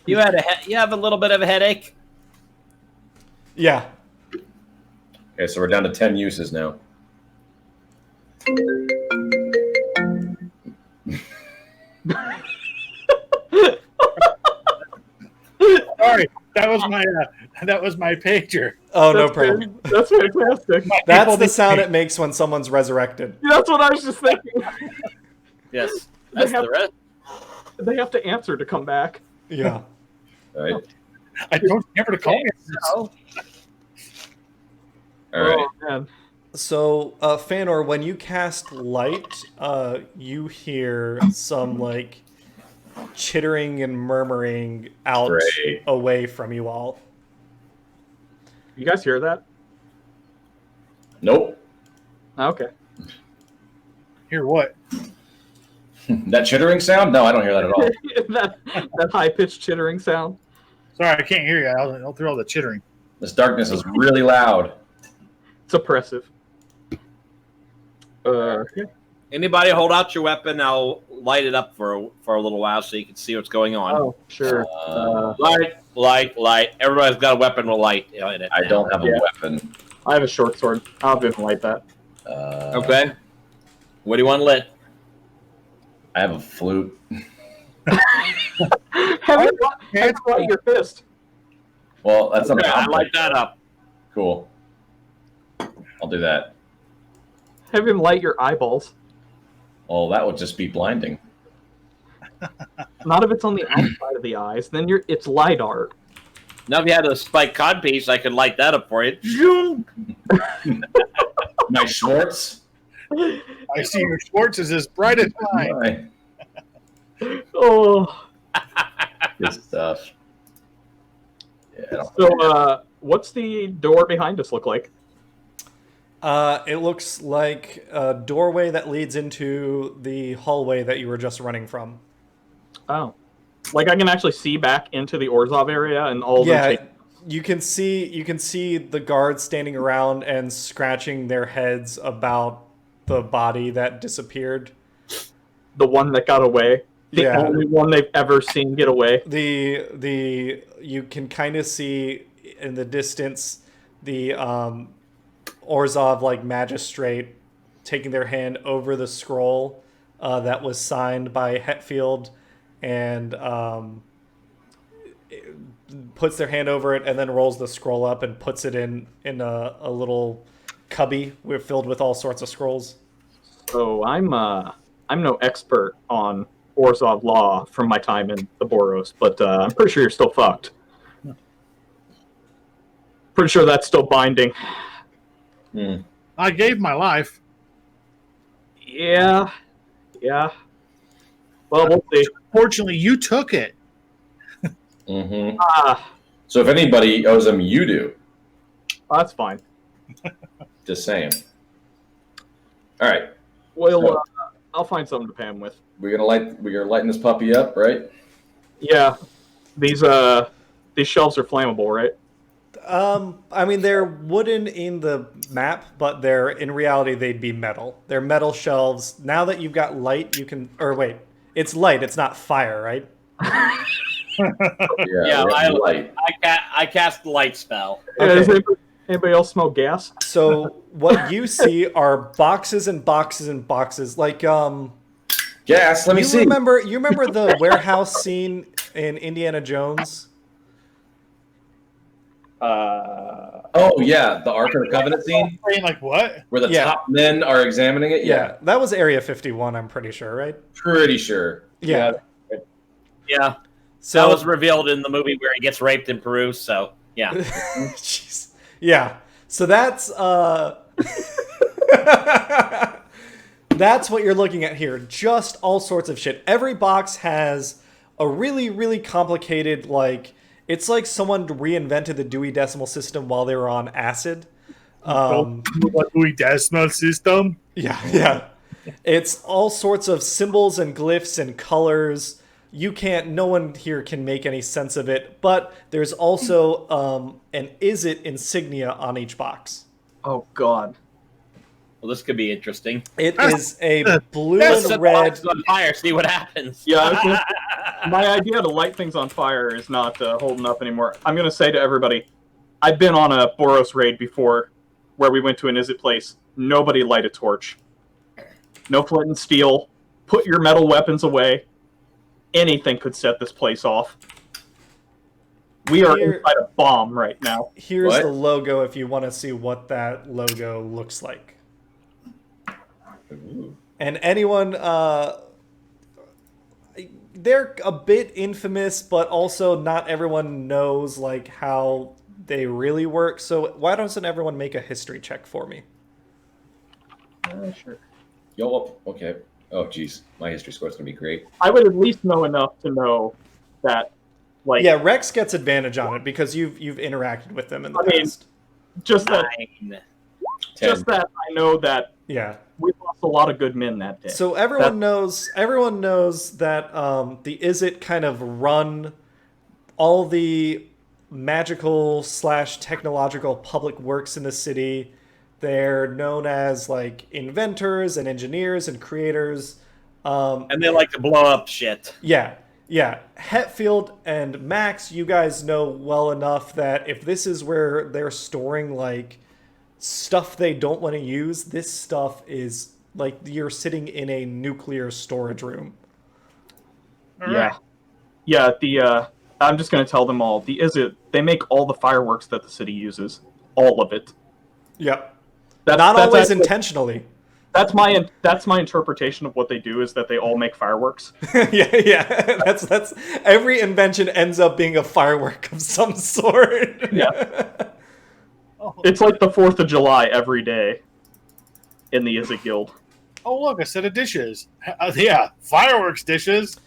You have a little bit of a headache. Yeah. Okay, so we're down to 10 uses now. Sorry, that was my pager. Oh, no problem. That's fantastic. That's the sound it makes when someone's resurrected. That's what I was just thinking. Yes, that's have- the rest. They have to answer to come back. Yeah. All right. I don't remember to call me. So, All right. Oh, man. So, Feanor, when you cast light, you hear some, like, chittering and murmuring out Great. away from you all. You guys hear that? Nope. Okay. Hear what? That chittering sound? No, I don't hear that at all. that high-pitched chittering sound. Sorry, I can't hear you. I'll through all the chittering. This darkness is really loud. It's oppressive. anybody hold out your weapon? I'll light it up for a little while so you can see what's going on. Oh, sure. Light. Everybody's got a weapon with light in it. I don't have a Yeah. weapon. I have a short sword. I'll be able to light that. Okay. What do you want lit? I have a flute. Have you light your fist? Well, that's Okay, not I light that up. Cool. I'll do that. Have him light your eyeballs. Well, that would just be blinding. Not if it's on the outside of the eyes. Then it's LiDAR. Now, if you had a spike codpiece, I could light that up for you. Zoom. My Schwartz? I see your Schwartz is as bright as mine. My- Oh. Good stuff. Yeah. So, what's the door behind us look like? It looks like a doorway that leads into the hallway that you were just running from. Oh. Like I can actually see back into the Orzhov area and all of them. Yeah, you can see the guards standing around and scratching their heads about the body that disappeared. The one that got away. The Yeah. only one they've ever seen get away. You can kind of see in the distance the Orzhov like magistrate taking their hand over the scroll that was signed by Hetfield and puts their hand over it and then rolls the scroll up and puts it in a little cubby filled with all sorts of scrolls. So I'm no expert on Orzhov law from my time in the Boros, but I'm pretty sure you're still fucked. Pretty sure that's still binding. I gave my life. Yeah. Well, we'll see. Fortunately, you took it. Mm-hmm. Ah, So if anybody owes him, you do. that's fine. Just saying. All right. Well, So- I'll find something to pay him with. We're gonna lighten this puppy up, right? Yeah, these shelves are flammable, right? I mean, they're wooden in the map, but in reality, they'd be metal. They're metal shelves. Now that you've got light, you can, or wait, it's light, it's not fire, right? Yeah, light. I cast the light spell. Okay. Does anybody else smell gas? So what you see are boxes and boxes and boxes. Like, Gas. Let me you see. remember the warehouse scene in Indiana Jones? Oh yeah, the Ark of the Covenant scene Saying like what? where the Yeah. top men are examining it. Yeah, That was Area 51, I'm pretty sure, right? pretty sure. Yeah. Yeah, So that was revealed in the movie where he gets raped in Peru. So yeah, Jeez. Yeah. So that's that's what you're looking at here. Just all sorts of shit. Every box has a really, really complicated, like, it's like someone reinvented the Dewey Decimal System while they were on acid. Dewey Decimal System. Yeah. It's all sorts of symbols and glyphs and colors. No one here can make any sense of it, but there's also an is it insignia on each box. Oh God. well, this could be interesting. It is a blue Let's set and the red. boxes on fire. See what happens. Yeah, my idea to light things on fire is not holding up anymore. I'm going to say to everybody, I've been on a Boros raid before where we went to an Izzet place. Nobody light a torch. No flint and steel. Put your metal weapons away. Anything could set this place off. We are inside a bomb right now. Here's What? the logo if you want to see what that logo looks like. Ooh. And anyone, they're a bit infamous, but also not everyone knows like how they really work. So why doesn't everyone make a history check for me? Sure. Yo, okay. Oh, geez, my history score is gonna be great. I would at least know enough to know that, like, Yeah, Rex gets advantage on it because you've interacted with them in the I mean, past. just that, 9. just that I know that Yeah. we lost a lot of good men that day. So everyone knows that the Izzet kind of run all the magical / technological public works in the city. They're known as like inventors and engineers and creators. And they like to blow up shit. Yeah. Hetfield and Max, you guys know well enough that if this is where they're storing like stuff they don't want to use, this stuff is like you're sitting in a nuclear storage room. Yeah. I'm just gonna tell them all. The Izzet, they make all the fireworks that the city uses, all of it. Yep. That's Not always actually- intentionally. That's my interpretation of what they do is that they all make fireworks. yeah. That's every invention ends up being a firework of some sort. Yeah. It's like the 4th of July every day in the Izzet Guild. Oh, look, a set of dishes. Yeah, fireworks dishes.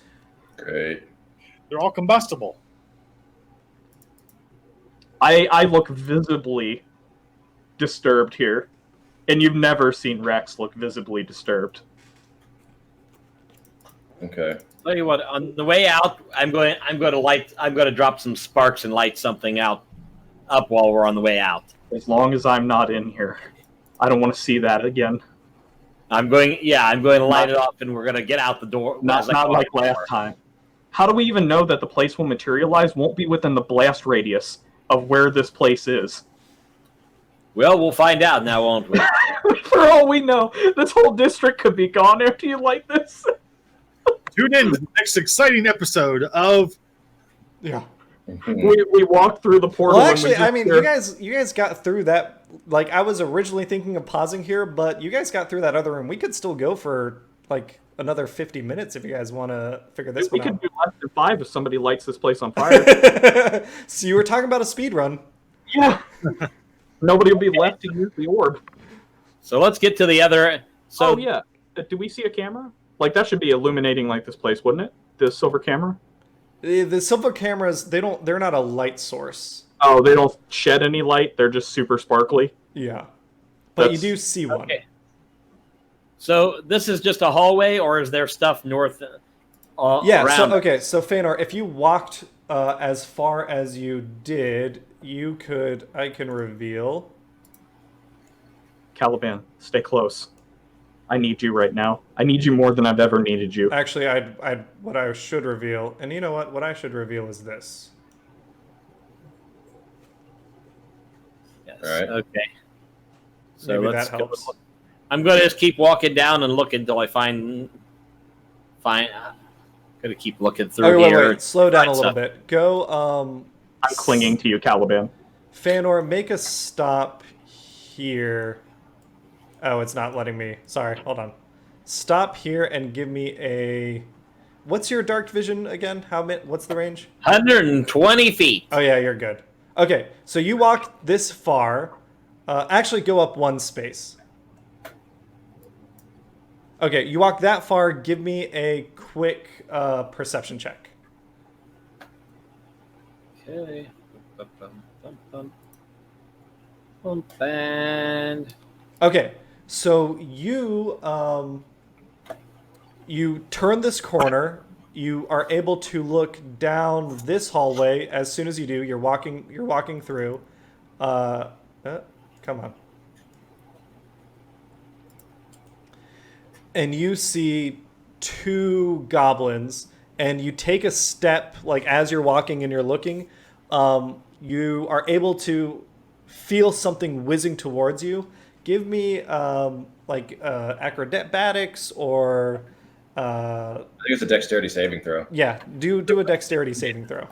Great. They're all combustible. I look visibly disturbed here, and you've never seen Rex look visibly disturbed. Okay. Tell you what, on the way out, I'm going to drop some sparks and light something up while we're on the way out. As long as I'm not in here, I don't want to see that again. I'm going to light it up, and we're going to get out the door. Not like last time. How do we even know that the place will materialize? Won't be within the blast radius of where this place is. Well, we'll find out now, won't we? For all we know, this whole district could be gone after you light this. Tune in to the next exciting episode of. Yeah. We walked through the portal. Well, actually, I mean, you guys got through that. Like, I was originally thinking of pausing here, but you guys got through that other room. We could still go for like another 50 minutes if you guys want to figure this one out. We could do less than 5 if somebody lights this place on fire. So you were talking about a speed run. Yeah. Nobody will be left to use the orb. So let's get to the other. So oh yeah, do we see a camera? Like that should be illuminating like this place, wouldn't it? The silver camera. The silver cameras, they're not a light source. Oh, they don't shed any light. They're just super sparkly. Yeah, but you That's- do see one. okay. So this is just a hallway, or is there stuff north? Yeah. Around? So Feanor, if you walked as far as you did, you could. I can reveal. Caliban, stay close. I need you right now. I need you more than I've ever needed you. Actually, what I should reveal, and you know what? What I should reveal is this. Yes. All right. Okay. So Maybe let's that go. helps. I'm going to just keep walking down and look until I find. Going to keep looking through Okay, here. wait. Slow down a Find little stuff. bit. Go. I'm clinging to you, Caliban. Feanor, make a stop here. Oh, it's not letting me. Sorry, hold on. Stop here and give me a. What's your dark vision again? What's the range? 120 feet. Oh yeah, you're good. Okay, so you walk this far. Actually, go up one space. Okay, you walk that far. Give me a quick perception check. Okay. And Okay, so you you turn this corner. You are able to look down this hallway. As soon as you do, you're walking through. Come on. And you see 2 goblins, and you take a step, like as you're walking and you're looking, you are able to feel something whizzing towards you. Give me acrobatics or I think it's a dexterity saving throw. yeah, do a dexterity saving throw.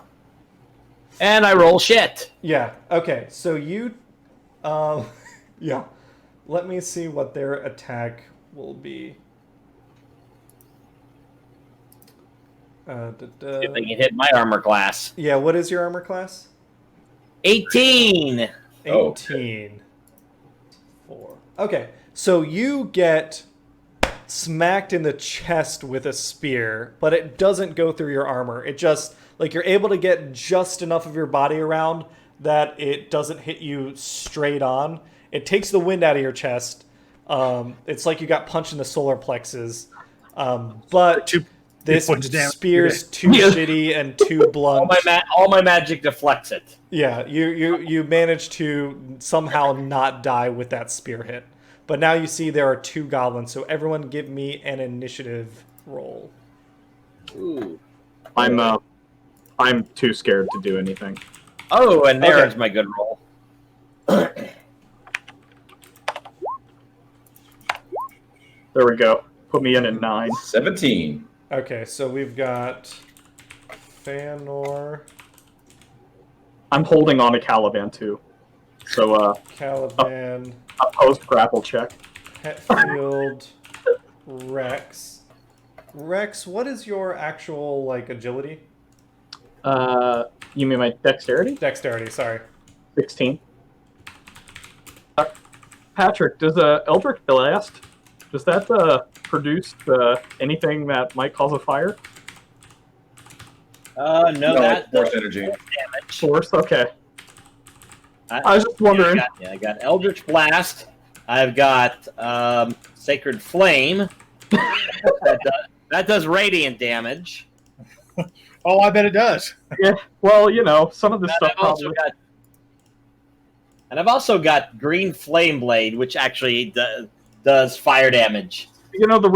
I roll shit. Yeah. Okay. So you, yeah. Let me see what their attack will be. If they can hit my armor class. Yeah. What is your armor class? 18. 18. Oh, okay. 4. Okay. So you get smacked in the chest with a spear, but it doesn't go through your armor. It just, like, you're able to get just enough of your body around that it doesn't hit you straight on. It takes the wind out of your chest. It's like you got punched in the solar plexus. But this points down. spear's too shitty and too blunt. All my magic deflects it. Yeah, you managed to somehow not die with that spear hit. But now you see there are 2 goblins, so everyone give me an initiative roll. Ooh. I'm too scared to do anything. Oh, and there's Okay. my good roll. There we go. Put me in at 9. 17. Okay, so we've got Feanor, I'm holding on to Caliban too. So Caliban, a post grapple check. Hetfield, Rex. Rex, what is your actual, like, agility? You mean my dexterity? Dexterity, sorry. 16. Patrick, does Eldritch Blast, does that produce anything that might cause a fire? No, No, that it's force energy. damage. Source. Okay. I was just wondering. I got Eldritch Blast. I've got Sacred Flame. that does radiant damage. Oh, I bet it does. Yeah. Well, you know, some of this And stuff I've also got Green Flame Blade, which actually does fire damage. You know, the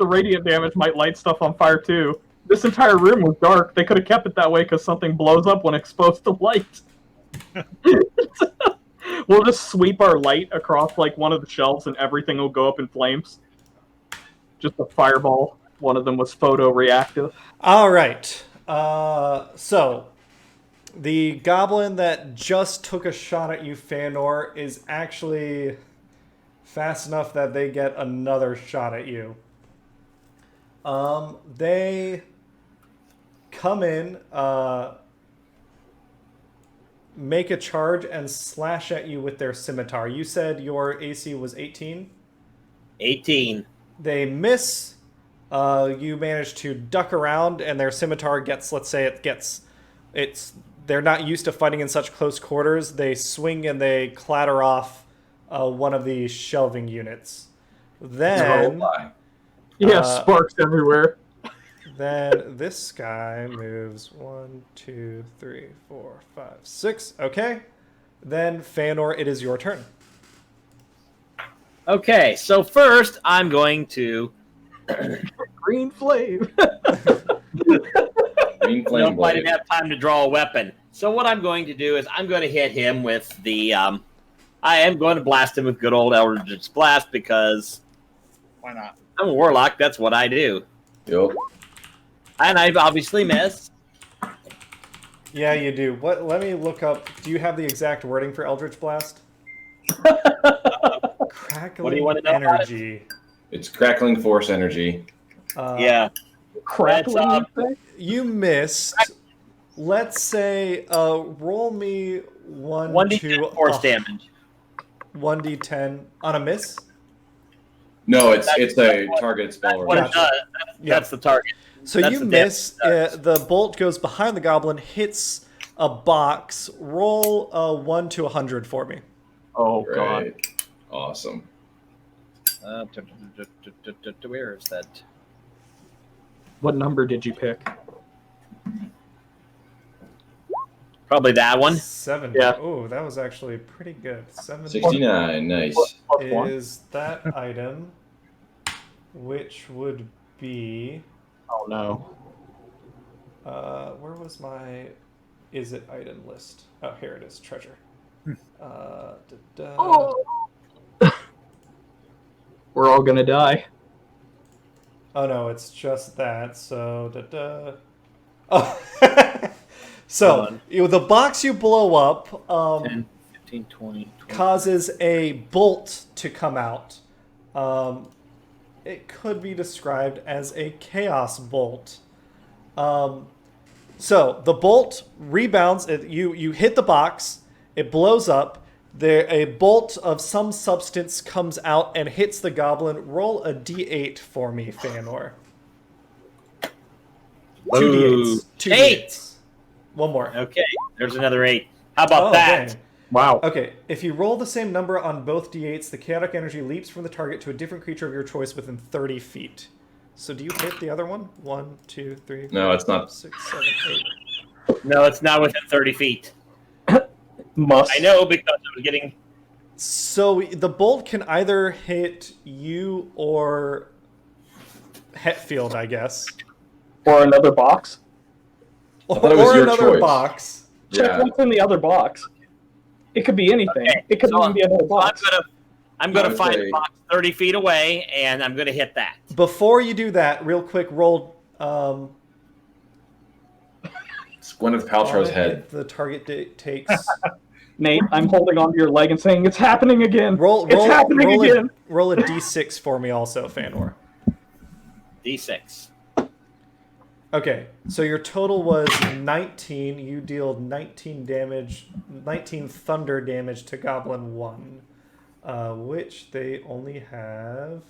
radiant damage might light stuff on fire too. This entire room was dark. They could have kept it that way because something blows up when exposed to light. We'll just sweep our light across like one of the shelves, and everything will go up in flames. Just a fireball. One of them was photoreactive. All right. So the goblin that just took a shot at you, Fëanor, is actually fast enough that they get another shot at you. They come in, make a charge, and slash at you with their scimitar. You said your AC was 18? 18. They miss. You manage to duck around, and their scimitar gets, let's say they're not used to fighting in such close quarters. They swing and they clatter off one of the shelving units. Then, Sparks everywhere. then this guy moves 1, 2, 3, 4, 5, 6. Okay. Then Fëanor, it is your turn. Okay, so first I'm going to Green flame. Green flame I blade. didn't have time to draw a weapon. So what I'm going to do is I'm going to hit him with the I am going to blast him with good old Eldritch Blast because Why not? I'm a warlock. That's what I do. Yup. And I've obviously missed. Yeah, you do. Let me look up. Do you have the exact wording for Eldritch Blast? Crackling What do you want to know about it? energy. It's crackling force energy. Yeah. Crackling. You missed. Let's say, roll me 1d10 force damage. 1d10 on a miss. No, it's a target spell. What it Gotcha. does. That's the target. So That's you the miss. damage it The bolt goes behind the goblin, hits a box. Roll 1 to 100 for me. Oh god. Great. Awesome. Where is that? What number did you pick? Probably that one. 7. Yeah. Oh, that was actually pretty good. 7 69. Nice. Plus one. is that item, which would be. Oh no. Where was my is it item list? Oh, here it is. Treasure. Oh. We're all gonna die. Oh no, it's just that. So Oh. So the box you blow up 10, 15, 20. causes a bolt to come out. It could be described as a chaos bolt. So the bolt rebounds. You hit the box. It blows up. A bolt of some substance comes out and hits the goblin. Roll a d8 for me, Fëanor. 2 d8s. 2 8. d8s. One more. Okay, there's another 8. How about that? Dang. Wow. Okay, if you roll the same number on both d8s, the chaotic energy leaps from the target to a different creature of your choice within 30 feet. So do you hit the other one? 1, 2, 3, No, it's not. 6, 7, 8. No, it's not within 30 feet. Must. I know because I was getting... So the bolt can either hit you or Hetfield, I guess. Or another box. I thought it was or your another choice. box. Check Yeah. what's in the other box. It could be anything. Okay, It could so even be another box. I'm gonna would find say- a box 30 feet away, and I'm gonna hit that. Before you do that, real quick, roll It's Gwyneth Paltrow's on head. it, the target takes Nate, I'm holding onto your leg and saying it's happening again. It's happening again. roll a d6 for me also, Fëanor. D6. Okay, so your total was 19. You deal 19 damage, 19 thunder damage to Goblin 1, which they only have.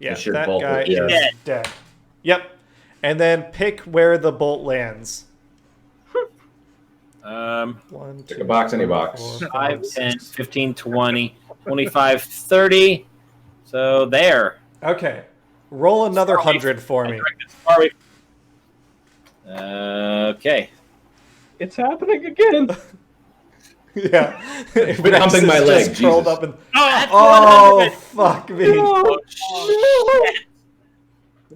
Yeah, That's your that bolt, guy yeah. is dead. Yep. And then pick where the bolt lands. 1, Pick 2, a box, any 3, box. 4, 5, 5, 10, 6. 15, 20, 25, 30. So there. Okay. Roll another 100 for me. Sorry. Okay. It's happening again. Yeah. Quit humping my leg, Just curled Jesus. up and... That's Oh, 100. fuck me. Oh, shit.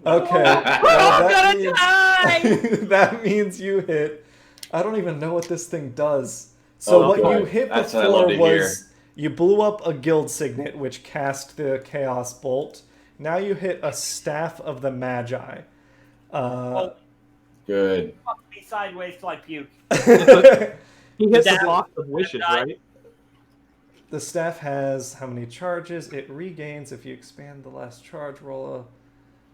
Okay. I'm Well, gonna die. that means you hit. I don't even know what this thing does. So Oh, what God. you hit That's what I love before to was you blew up a guild signet, which cast the chaos bolt. Now you hit a staff of the magi. Good. Fuck me sideways till I puke. He hits Down. a box of wishes, right? The staff has how many charges? It regains if you expand the last charge. Roll a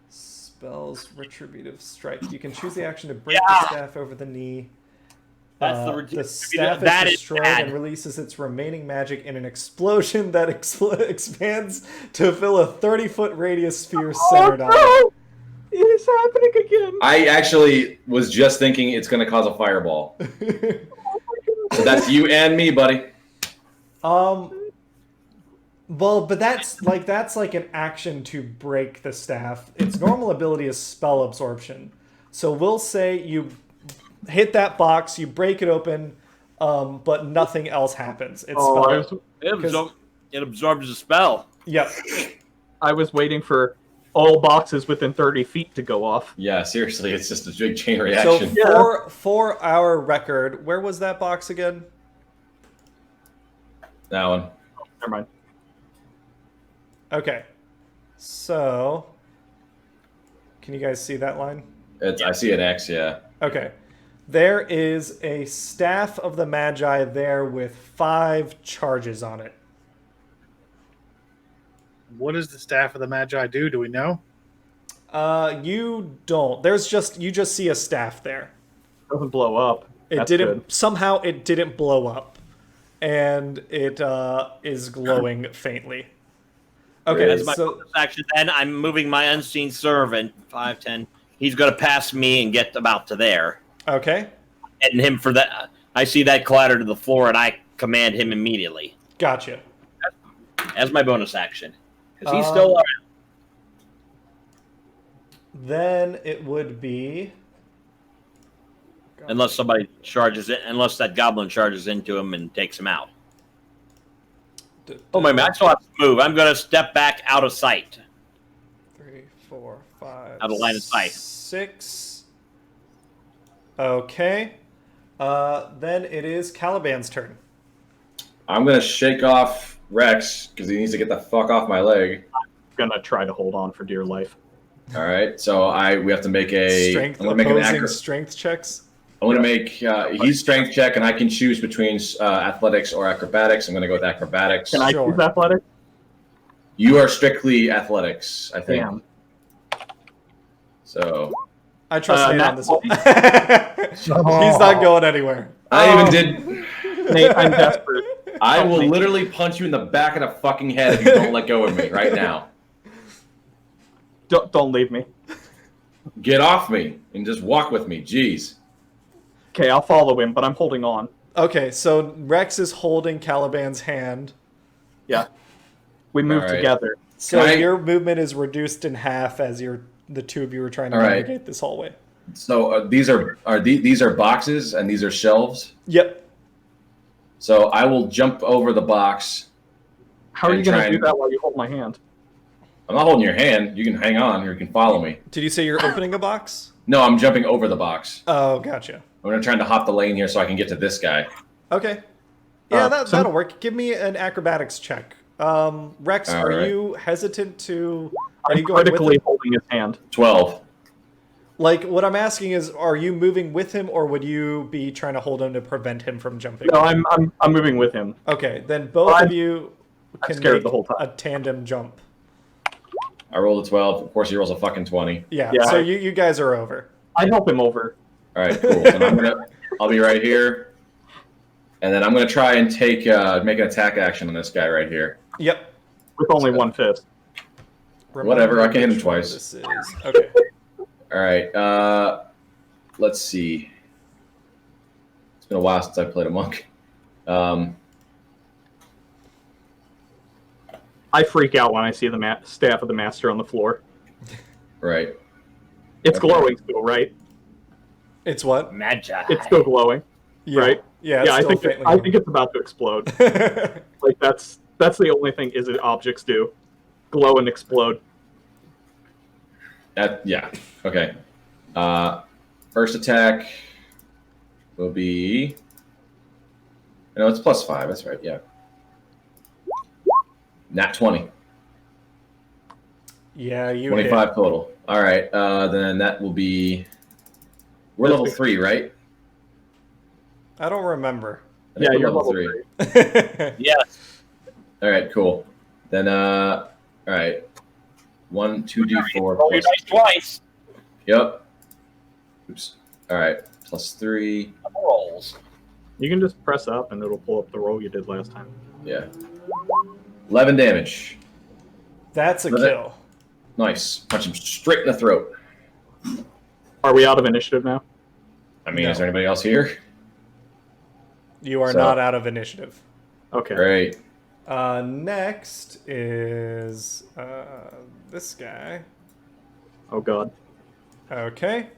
spell's retributive strike. You can choose the action to break the staff over the knee. That's The staff that is is destroyed bad. and releases its remaining magic in an explosion that expands to fill a 30-foot radius sphere centered on no! It is happening again. I actually was just thinking it's going to cause a fireball. it. So that's you and me, buddy. Well, but that's like an action to break the staff. Its normal ability is spell absorption. So we'll say you hit that box, you break it open, but nothing else happens. It's spell. It absorbs the spell. Yep. I was waiting for all boxes within 30 feet to go off. Yeah, seriously, it's just a big chain So reaction. for our record, where was that box again? That one. Never mind. Okay. So, can you guys see that line? I see an X, yeah. Okay. There is a staff of the Magi there with 5 charges on it. What does the staff of the Magi do? Do we know? You don't. You just see a staff there. Doesn't blow up. That's Somehow it didn't blow up. And it is glowing faintly. Okay, As my so bonus action, then I'm moving my unseen servant 5, 10. He's going to pass me and get about to there. okay, And him for that. I see that clatter to the floor, and I command him immediately gotcha. as my bonus action because he's still around. Then it would be Unless somebody charges it, unless that goblin charges into him and takes him out. Oh, my man, I still have to move. I'm going to step back out of sight. 3, 4, 5, Out of line of sight. 6. Okay. Then it is Caliban's turn. I'm going to shake off Rex because he needs to get the fuck off my leg. I'm going to try to hold on for dear life. All right, so we have to make a Strength, I'm gonna make an opposing strength checks. I'm going to make he's strength check, and I can choose between athletics or acrobatics. I'm going to go with acrobatics. Can I Sure. choose athletic? You are strictly athletics, I think. Damn. So I trust Nate Nat on this one. He's not going anywhere. I even did. Nate, I'm desperate. I will literally punch you in the back of the fucking head if you don't let go of me right now. Don't leave me. Get off me and just walk with me. Jeez. Okay, I'll follow him, but I'm holding on. Okay, so Rex is holding Caliban's hand. Yeah. We move All right. together. So Can I- your movement is reduced in half as the two of you are trying to All right. navigate this hallway. So these are boxes and these are shelves. Yep. So I will jump over the box. How are you And going try to do and- that while you hold my hand? I'm not holding your hand. You can hang on or you can follow me. Did you say you're opening a box? No, I'm jumping over the box. Oh, gotcha. I'm gonna try to hop the lane here so I can get to this guy. Okay. Yeah, so- that'll work. Give me an acrobatics check. Rex, All are right. you hesitant to... Are you I'm going with critically him? holding his hand. 12. Like, what I'm asking is, are you moving with him, or would you be trying to hold him to prevent him from jumping? No, I'm moving with him. Okay, then both I'm- of you I'm can scared make the whole time. a tandem jump. I rolled a 12. Of course, he rolls a fucking 20. Yeah, Yeah. so you guys are over. I help him over. All right, cool. So I'll be right here, and then I'm gonna try and make an attack action on this guy right here. Yep. With only one fist. Whatever, I can hit him which one twice. This is. Okay. All right. Let's see. It's been a while since I played a monk. I freak out when I see the staff of the master on the floor. Right. It's Okay. glowing still, right? It's what? Magi. It's still glowing, Yeah. right? Yeah, Yeah, it's I still think it's about to explode. Like that's the only thing is it objects do, glow and explode. Yeah. Okay. First attack will be. No, it's +5. That's right. Yeah. Nat 20. Yeah, you 25 hit. total. All right. Then that will be. We're level 3, right? I don't remember. I think Yeah, we're you're level 3. Yes. All right. Cool. Then. All right. 1, 2d4 Roll your plus. dice twice. Yep. Oops. All right. +3. Double rolls. You can just press up and it'll pull up the roll you did last time. Yeah. 11 damage. That's a Was it? kill. Nice. Punch him straight in the throat. Are we out of initiative now? I mean, No. is there anybody else here? You are So- not out of initiative. Okay. Great. Next is this guy. Oh god. Okay.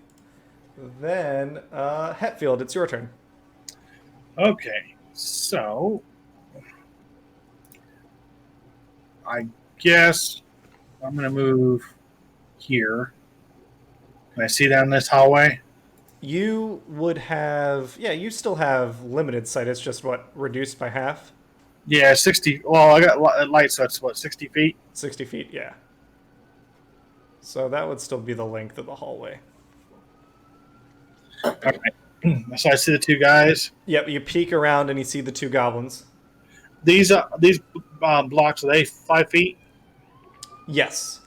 Then Hetfield, it's your turn. Okay, so I guess I'm going to move here. Can I see down this hallway? You would have, yeah, you still have limited sight. It's just what, reduced by half? Yeah, 60. Well, I got light, so that's what, 60 feet? 60 feet, yeah. So that would still be the length of the hallway. All right. So I see the two guys. Yep, you peek around and you see the two goblins. These blocks, are they 5 feet? Yes.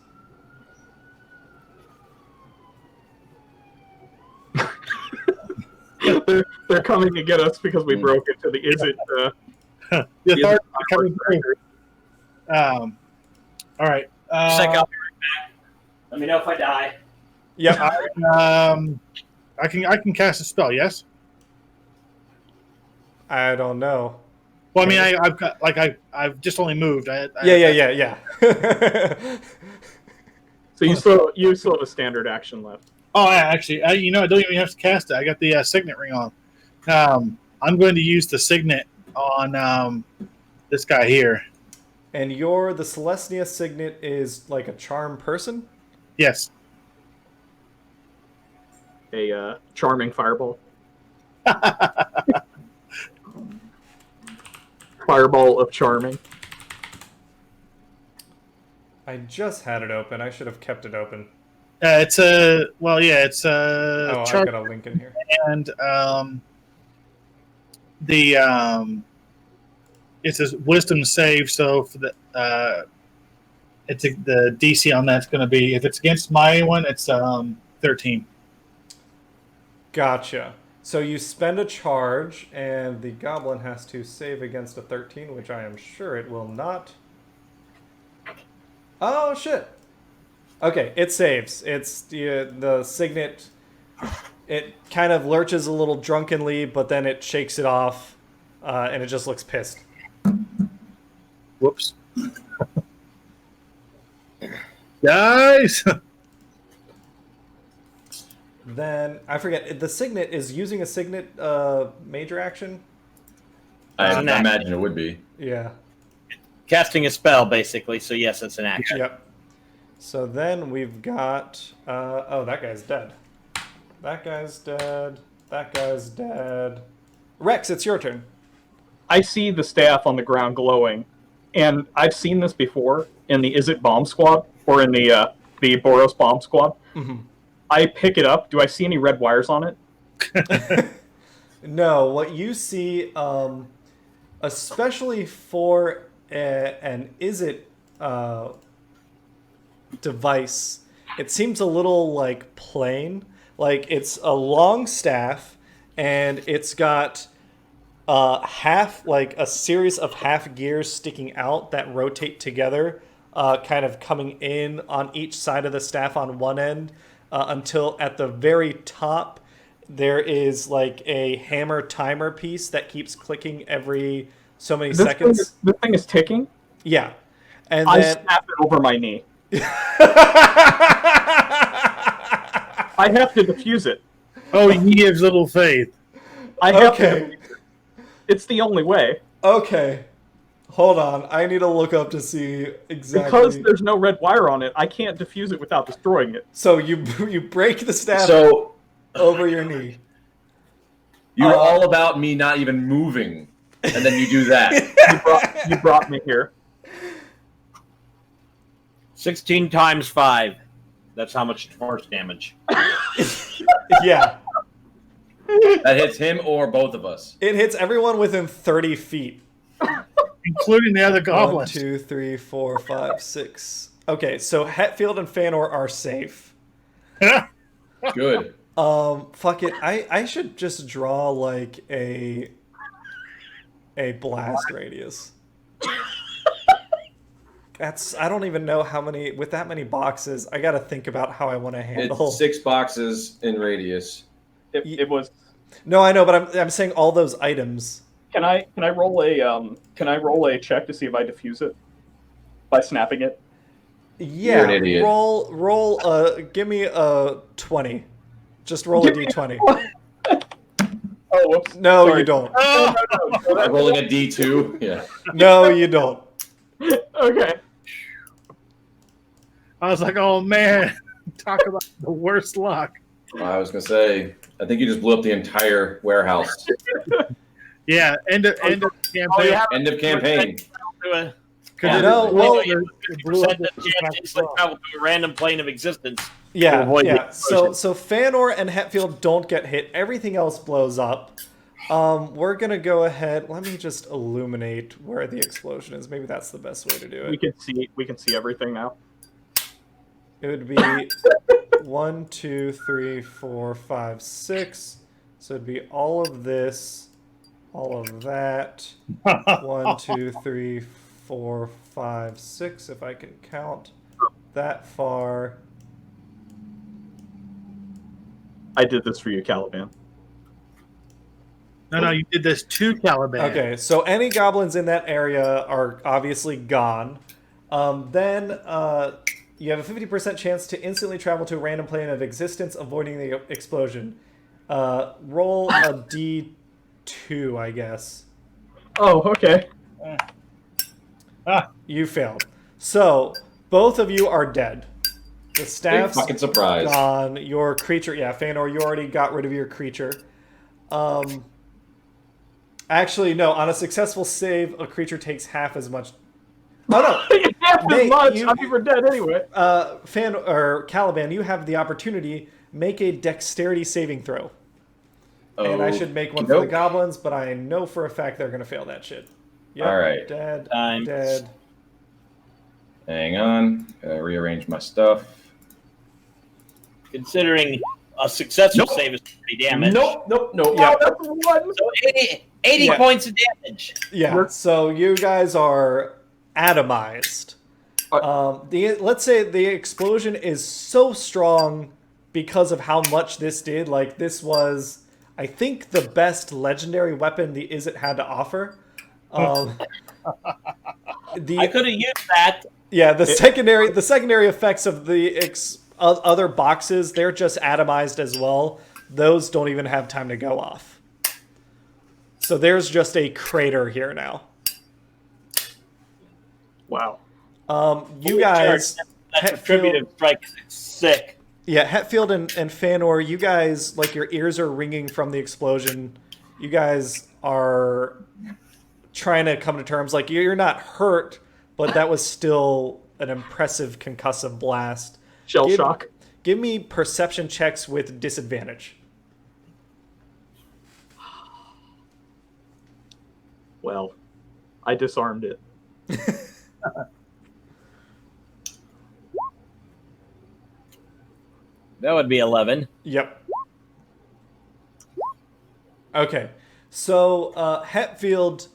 They're coming to get us because we broke into the The the authority coming through. All right. Check out. Let me know if I die. Yep. I can cast a spell. Yes. I don't know. Well, I mean, I've got I've just only moved. Yeah. So you still have a standard action left. Oh, yeah, actually, I don't even have to cast it. I got the signet ring on. I'm going to use the signet on this guy here. And the Celestia signet is like a charm person? Yes. A charming fireball. Fireball of charming. I just had it open. I should have kept it open. It's a it's Oh, I charm got a link in here. and it's a wisdom save. So for the the DC on that's going to be, if it's against my one, it's 13. Gotcha. So you spend a charge, and the goblin has to save against a 13, which I am sure it will not. Oh, shit. Okay, it saves. It's the signet. It kind of lurches a little drunkenly, but then it shakes it off, and it just looks pissed. Whoops. Guys. Then, I forget, the signet is using a signet major action? I An action. imagine it would be. Yeah. Casting a spell, basically. So yes, it's an action. Yep. So then we've got... oh, that guy's dead. That guy's dead. That guy's dead. Rex, it's your turn. I see the staff on the ground glowing, and I've seen this before in the Is It Bomb Squad or in the Boros Bomb Squad. Mm-hmm. I pick it up. Do I see any red wires on it? No, what you see, especially for an Is It device, it seems a little like plain. Like it's a long staff, and it's got a series of half gears sticking out that rotate together, kind of coming in on each side of the staff on one end. until at the very top there is like a hammer timer piece that keeps clicking every so many seconds. This thing is ticking. Yeah. And I then snap it over my knee. I have to defuse it. Oh, ye of little faith. I have Okay. to defuse it. It's the only way. Okay. Hold on. I need to look up to see exactly. Because there's no red wire on it, I can't defuse it without destroying it. So you break the staff So over your knee. you're all about me not even moving, and then you do that. You brought me here. 16 times 5. That's how much force damage. Yeah. That hits him or both of us. It hits everyone within 30 feet. Including the other 1, goblins. 2, 3, 4, 5, 6. Okay, so Hetfield and Fanor are safe. Good. Fuck it. I should just draw like a blast radius. I don't even know how many with that many boxes. I got to think about how I want to handle. It's 6 boxes in radius. It was. No, I know, but I'm saying all those items. Can I roll a check to see if I defuse it by snapping it? Yeah, You're an idiot. roll give me a 20. Just roll a d20. Oh, whoops. No, Sorry. you don't. I'm rolling a D2. Yeah. No, you don't. Okay. I was like, oh man, talk about the worst luck. I was gonna say, I think you just blew up the entire warehouse. Yeah, end of campaign. yeah. End of campaign. Yeah. No, well, it blew up the Chance instantly travel to a random plane of existence. to Yeah, avoid the yeah. explosion. So Fanor and Hetfield don't get hit. Everything else blows up. We're gonna go ahead. Let me just illuminate where the explosion is. Maybe that's the best way to do We it. can see everything now. It would be 1, 2, 3, 4, 5, 6. So it'd be all of this, all of that. 1, 2, 3, 4, 5, 6. If I can count that far. I did this for you, Caliban. No, you did this to Caliban. Okay, so any goblins in that area are obviously gone. Then you have a 50% chance to instantly travel to a random plane of existence, avoiding the explosion. Roll a d2, I guess. Oh, okay. You failed. So both of you are dead. The Big staff's fucking surprise. gone. Your creature, yeah, Fanor, you already got rid of your creature. Actually, no. On a successful save, a creature takes half as much. Oh no! Half as Nate, much. you- I'm even dead anyway. Caliban, you have the opportunity. Make a dexterity saving throw. And I should make one for the Okey-doke. goblins, but I know for a fact they're going to fail that shit. Yep, All right. Dead. Time. Dead. Hang on. Gotta rearrange my stuff. Considering a successful save is 30 damage. Nope. Yeah. Oh, that's one. So 80 Yeah. points of damage. Yeah. So you guys are atomized. Let's say the explosion is so strong because of how much this did. Like, this was, I think, the best legendary weapon the Izzet had to offer. I could have used that. Yeah, the secondary effects of the other boxes, they're just atomized as well. Those don't even have time to go off. So there's just a crater here now. Wow. You guys, That's retributive strike. It's sick. yeah, Hetfield and Fanor, you guys, like, your ears are ringing from the explosion. You guys are trying to come to terms. Like, you're not hurt, but that was still an impressive concussive blast. Shell shock. Give me perception checks with disadvantage. Well, I disarmed it. That would be 11. Yep. Okay. So, Hetfield,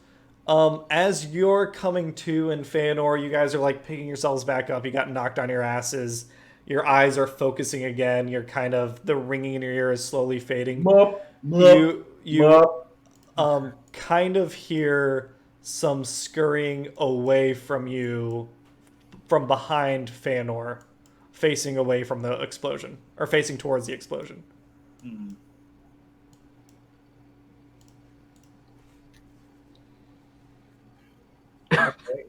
as you're coming to, and Feanor, you guys are like picking yourselves back up. You got knocked on your asses. Your eyes are focusing again. You're kind of the ringing in your ear is slowly fading. Mup, You kind of hear some scurrying away from you from behind Feanor, facing away from the explosion, or facing towards the explosion.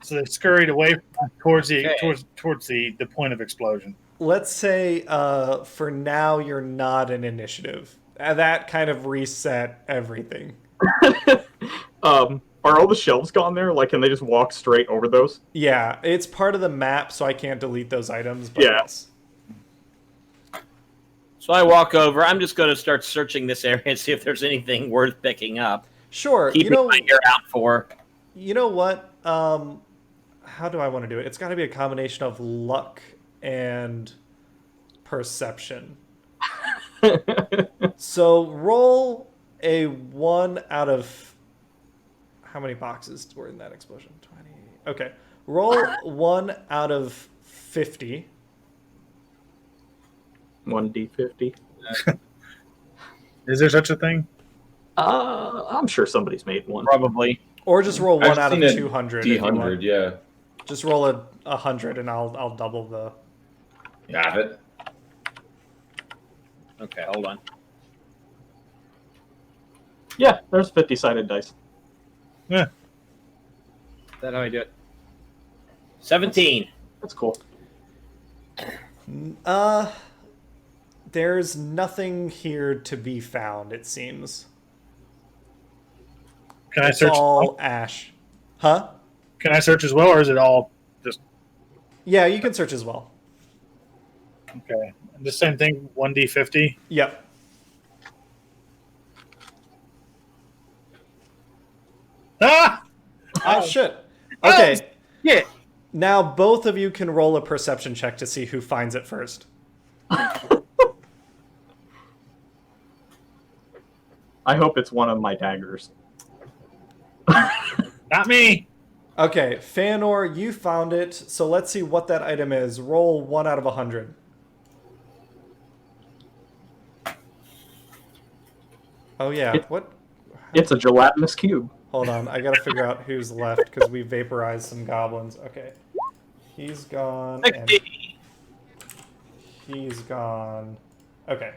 So they scurried away towards the point of explosion. Let's say for now you're not an initiative. That kind of reset everything. Are all the shelves gone there? Like, can they just walk straight over those? Yeah, it's part of the map, so I can't delete those items. But Yeah. yes. So I walk over. I'm just going to start searching this area and see if there's anything worth picking up. Sure. Keeping my ear out for. You know what? How do I want to do it? It's got to be a combination of luck and perception. So roll a 1 out of... How many boxes were in that explosion? 20. Okay. Roll 1 out of 50. 1d50. Is there such a thing? I'm sure somebody's made one. Probably. Or just roll 1 out of seen a 200. if you want. D100, yeah. Just roll a 100 and I'll double the... You have it. Okay, hold on. Yeah, there's 50-sided dice. Yeah. Is that how I do it? 17. That's cool. There's nothing here to be found, it seems. Can I It's search? all ash. Huh? Can I search as well, or is it all just Yeah, you can search as well. okay? The same thing. 1d50. Yep. Ah! Oh, shit. Okay. Yeah. Now both of you can roll a perception check to see who finds it first. I hope it's one of my daggers. Not me. Okay, Feanor, you found it. So let's see what that item is. Roll 1 out of 100. Oh yeah. What? It's a gelatinous cube. Hold on, I gotta figure out who's left because we vaporized some goblins. Okay. He's gone. And he's gone. Okay.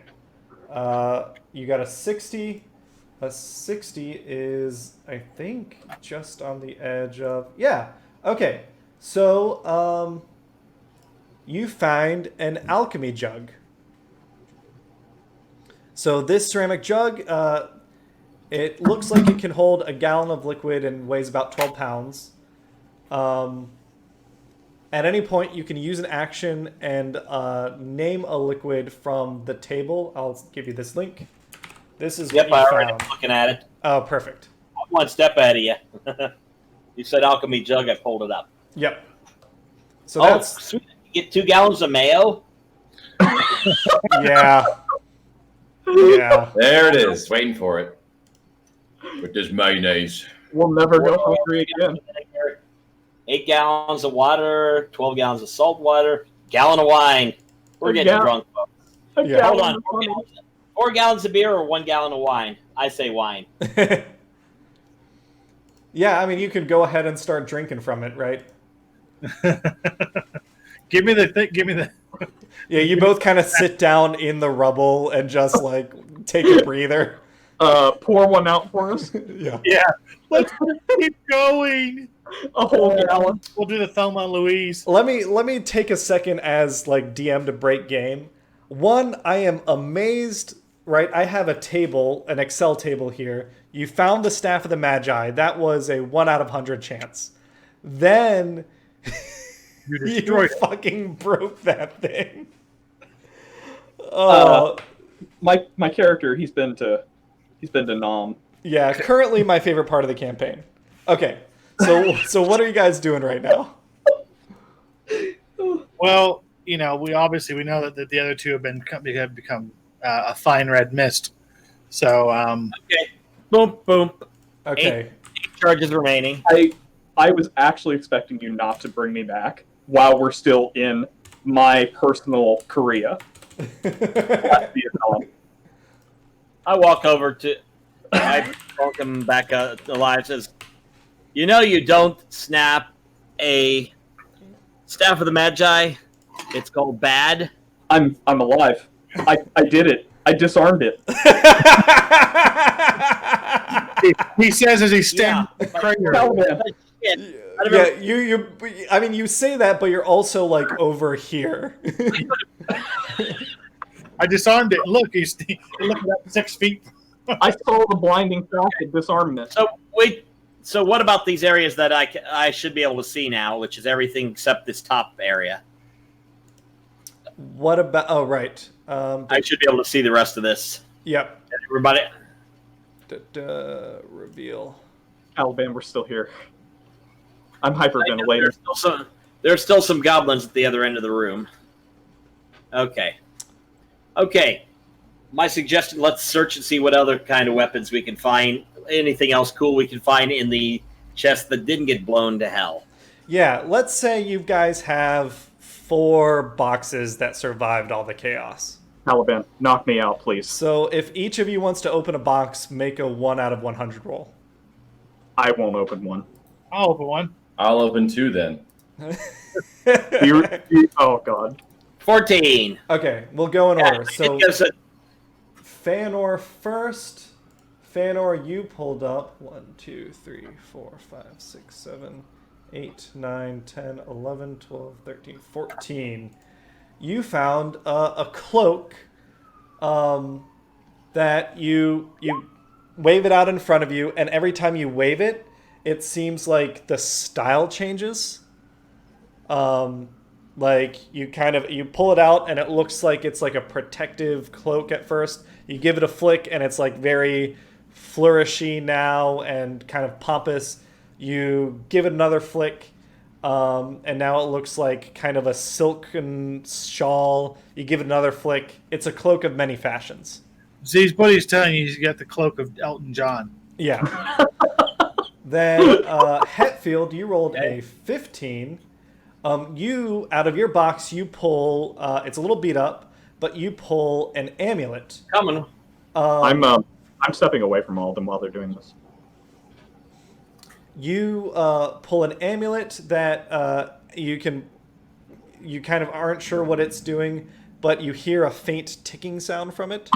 You got a 60. A 60 is, I think, just on the edge of... Yeah. Okay. So, you find an alchemy jug. So this ceramic jug, it looks like it can hold a gallon of liquid and weighs about 12 pounds. At any point, you can use an action and name a liquid from the table. I'll give you this link. This is Yep, what I you already found. looking at it. Oh, perfect. I'm one step ahead of you. You said alchemy jug. I pulled it up. Yep. So Oh, that's... sweet. You get 2 gallons of mayo. Yeah. Yeah. There it is, waiting for it. With this mayonnaise. We'll never go hungry again. 8 gallons of water, 12 gallons of salt water, gallon of wine. We're getting drunk, folks. Yeah. Hold on. 4 gallons of beer or 1 gallon of wine? I say wine. Yeah, I mean, you could go ahead and start drinking from it, right? Give me the thing. Give me the. Yeah, you both kind of sit down in the rubble and just, like, take a breather. Pour one out for us. Yeah. Yeah. Let's keep going. A whole gallon. We'll do the Thelma and Louise. Let me take a second as, like, DM to break game. One, I am amazed, right? I have a table, an Excel table here. You found the Staff of the Magi. That was a 1 out of 100 chance. Then You you destroyed it. fucking broke that thing. Oh, My character, he's been to Nam. yeah. Currently, my favorite part of the campaign. Okay, so what are you guys doing right now? Well, we know that the other two have become a fine red mist. So Okay. Boom, boom. Okay. 8 charges remaining. I was actually expecting you not to bring me back while we're still in my personal Korea. I walk over to. I welcome back alive. Says, "You know, you don't snap a staff of the Magi. It's called bad." I'm alive. I did it. I disarmed it. He says as he stands Yeah. the crater. Caliban. Shit. Yeah, you. I mean, you say that, but you're also like over here. I disarmed it. Look, he's looking up 6 feet. I saw the blinding flash of disarmament. So wait. So what about these areas that I should be able to see now, which is everything except this top area? What about? Oh, right. I should be able to see the rest of this. Yep. Everybody. Reveal. Caliban, we're still here. I'm hyperventilating. There's still some goblins at the other end of the room. Okay. My suggestion: let's search and see what other kind of weapons we can find. Anything else cool we can find in the chest that didn't get blown to hell. Yeah, let's say you guys have 4 boxes that survived all the chaos. Caliban, knock me out, please. So if each of you wants to open a box, make a 1 out of 100 roll. I won't open one. I'll open one. I'll open 2 then. Oh, God. 14. Okay, we'll go in order. So Because Fanor first. Fanor, you pulled up 1, 2, 3, 4, 5, 6, 7, 8, 9, 10, 11, 12, 13, 14. You found a cloak that you wave it out in front of you, and every time you wave it, it seems like the style changes. Like you pull it out and it looks like it's like a protective cloak at first. You give it a flick and it's like very flourishy now and kind of pompous. You give it another flick, and now it looks like kind of a silken shawl. You give it another flick. It's a cloak of many fashions. See, what he's telling you, he's got the cloak of Elton John. Yeah. Then Hetfield, you rolled a 15. You, out of your box, you pull, it's a little beat up, but you pull an amulet. coming. I'm stepping away from all of them while they're doing this. You pull an amulet that you kind of aren't sure what it's doing, but you hear a faint ticking sound from it.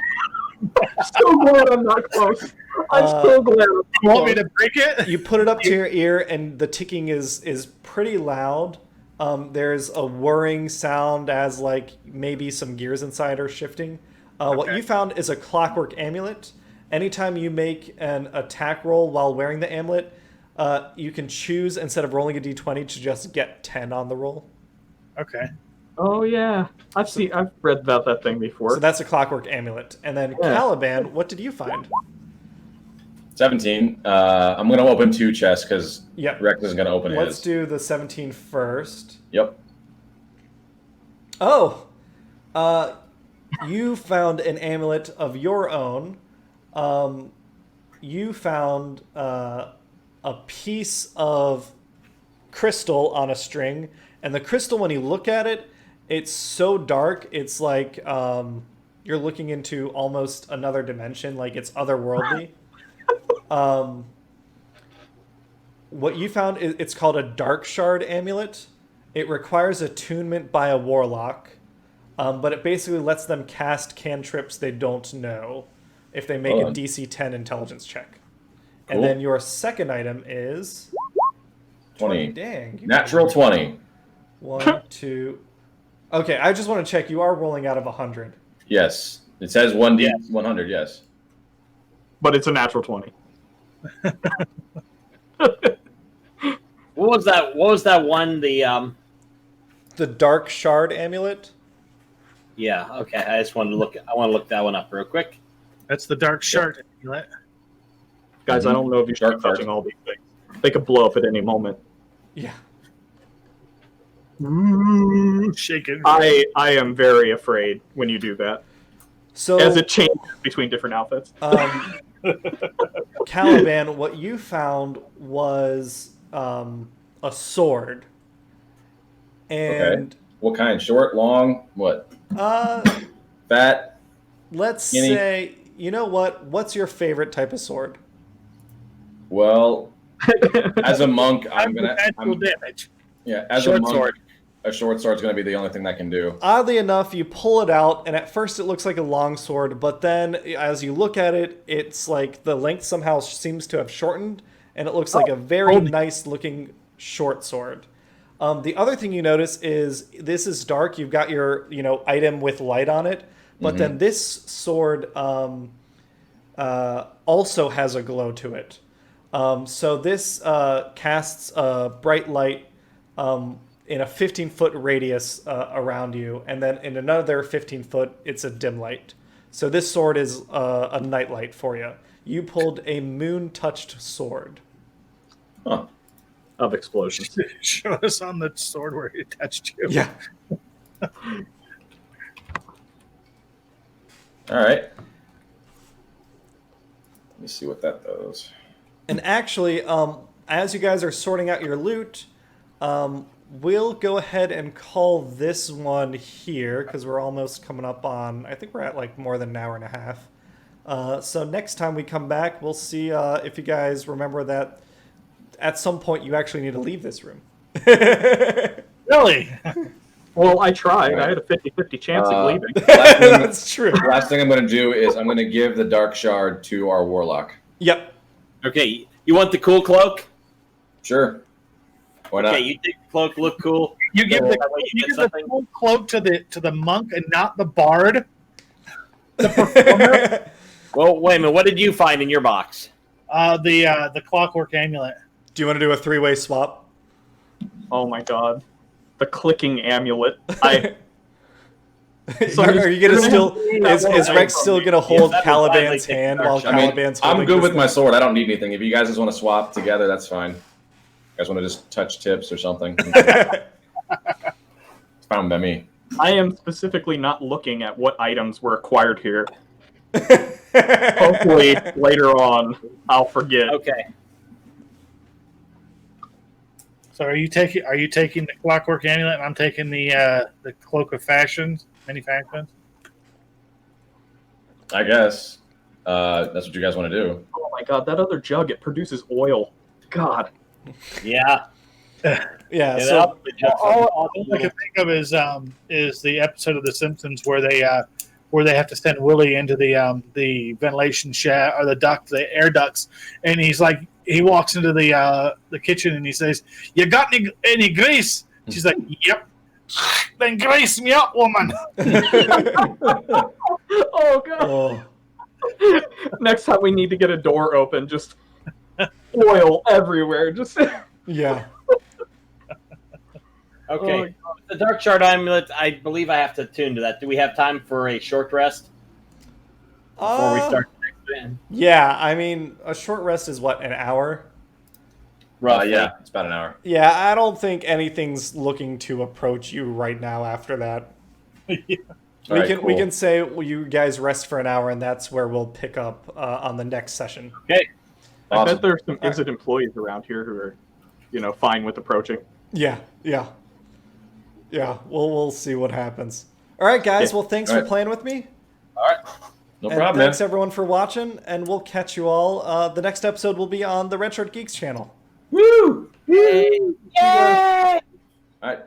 So glad I'm not close. I'm so glad. You want me to break it? You put it up to your ear, and the ticking is pretty loud. There's a whirring sound as like maybe some gears inside are shifting. What you found is a clockwork amulet. Anytime you make an attack roll while wearing the amulet, you can choose, instead of rolling a d20, to just get 10 on the roll. Okay. Oh yeah, I've read about that thing before. So that's a clockwork amulet. And then Caliban, what did you find? 17. I'm going to open 2 chests because Yep. Rex is going to open Let's his. do the 17 first. Yep. Oh! You found an amulet of your own. You found a piece of crystal on a string. And the crystal, when you look at it, it's so dark, it's like you're looking into almost another dimension, like it's otherworldly. What you found, it's called a dark shard amulet. It requires attunement by a warlock, but it basically lets them cast cantrips they don't know if they make a DC 10 intelligence check. And Cool. then your second item is 20. Dang. Natural 20. 1, 2. Okay, I just want to check. You are rolling out of 100. Yes. It says 1D 100, yes. But it's a natural 20. What was that? What was that one? The dark shard amulet. Yeah. Okay. I just wanted to look. I want to look that one up real quick. That's the dark shard amulet. Guys, I don't know if you should be touching all these things. They could blow up at any moment. Yeah. Ooh, shaking. I am very afraid when you do that, So as it changes between different outfits. Caliban, what you found was a sword, and What kind? Short, long, what? Fat? Let's Skinny? say, you know what? What's your favorite type of sword? Well, as a monk, I'm gonna. Actual damage. Yeah, as Short a monk, sword. a short sword's gonna be the only thing that can do. Oddly enough, you pull it out, and at first it looks like a long sword, but then as you look at it, it's like the length somehow seems to have shortened, and it looks like a very nice looking short sword. The other thing you notice is this is dark. You've got your item with light on it, but then this sword also has a glow to it. So this casts a bright light in a 15-foot radius around you, and then in another 15-foot, it's a dim light. So this sword is a nightlight for you. You pulled a moon-touched sword. Huh. Of explosions. Show us on the sword where it touched you. Yeah. All right. Let me see what that does. And actually, as you guys are sorting out your loot, we'll go ahead and call this one here because we're almost coming up on, I think we're at like more than an hour and a half. So next time we come back, we'll see if you guys remember that at some point you actually need to leave this room. Really? Well, I tried. Right. I had a 50-50 chance of leaving. That's true. Last thing I'm going to do is I'm going to give the dark shard to our warlock. Yep. Okay, you want the cool cloak? Sure. Why not? Okay, you think the cloak look cool? You give That the way you you get give the something? full cloak to the monk and not the bard. The performer. Well, wait a minute. What did you find in your box? The clockwork amulet. Do you want to do a three-way swap? Oh my god. The clicking amulet. I So are you gonna still? that one Is away Rex from still me. gonna hold that would gladly Caliban's take hand the while dark I mean, Caliban's I'm holding good his with my thing? sword. I don't need anything. If you guys just want to swap together, that's fine. You guys want to just touch tips or something? It's fine by me. I am specifically not looking at what items were acquired here. Hopefully later on I'll forget. Okay. So are you taking the clockwork amulet and I'm taking the cloak of fashions, many fashions? I guess that's what you guys want to do. Oh my god, that other jug, it produces oil. God. Yeah. Yeah. Get So up, the jug's All I can think of is the episode of The Simpsons where they have to send Willie into the ventilation shaft or the air ducts, and he walks into the kitchen and he says, "You got any grease?" She's like, "Yep." Then grease me up, woman. Oh god. oh, Next time we need to get a door open, just oil everywhere. Just yeah. Okay. The Dark Shard Amulet, I believe I have to tune to that. Do we have time for a short rest before we start the next band? Yeah, I mean, a short rest is what, an hour? Roughly. Yeah, it's about an hour. Yeah, I don't think anything's looking to approach you right now after that. We Alright, can say you guys rest for an hour, and that's where we'll pick up on the next session. Okay. I Awesome. bet there's some exit employees around here who are, fine with approaching. Yeah. We'll see what happens. All right, guys. Yeah. Well, thanks All for right. playing with me. All right. No And problem, man. thanks everyone for watching, and we'll catch you all. The next episode will be on the Red Shirt Geeks channel. Woo! Yay! All right.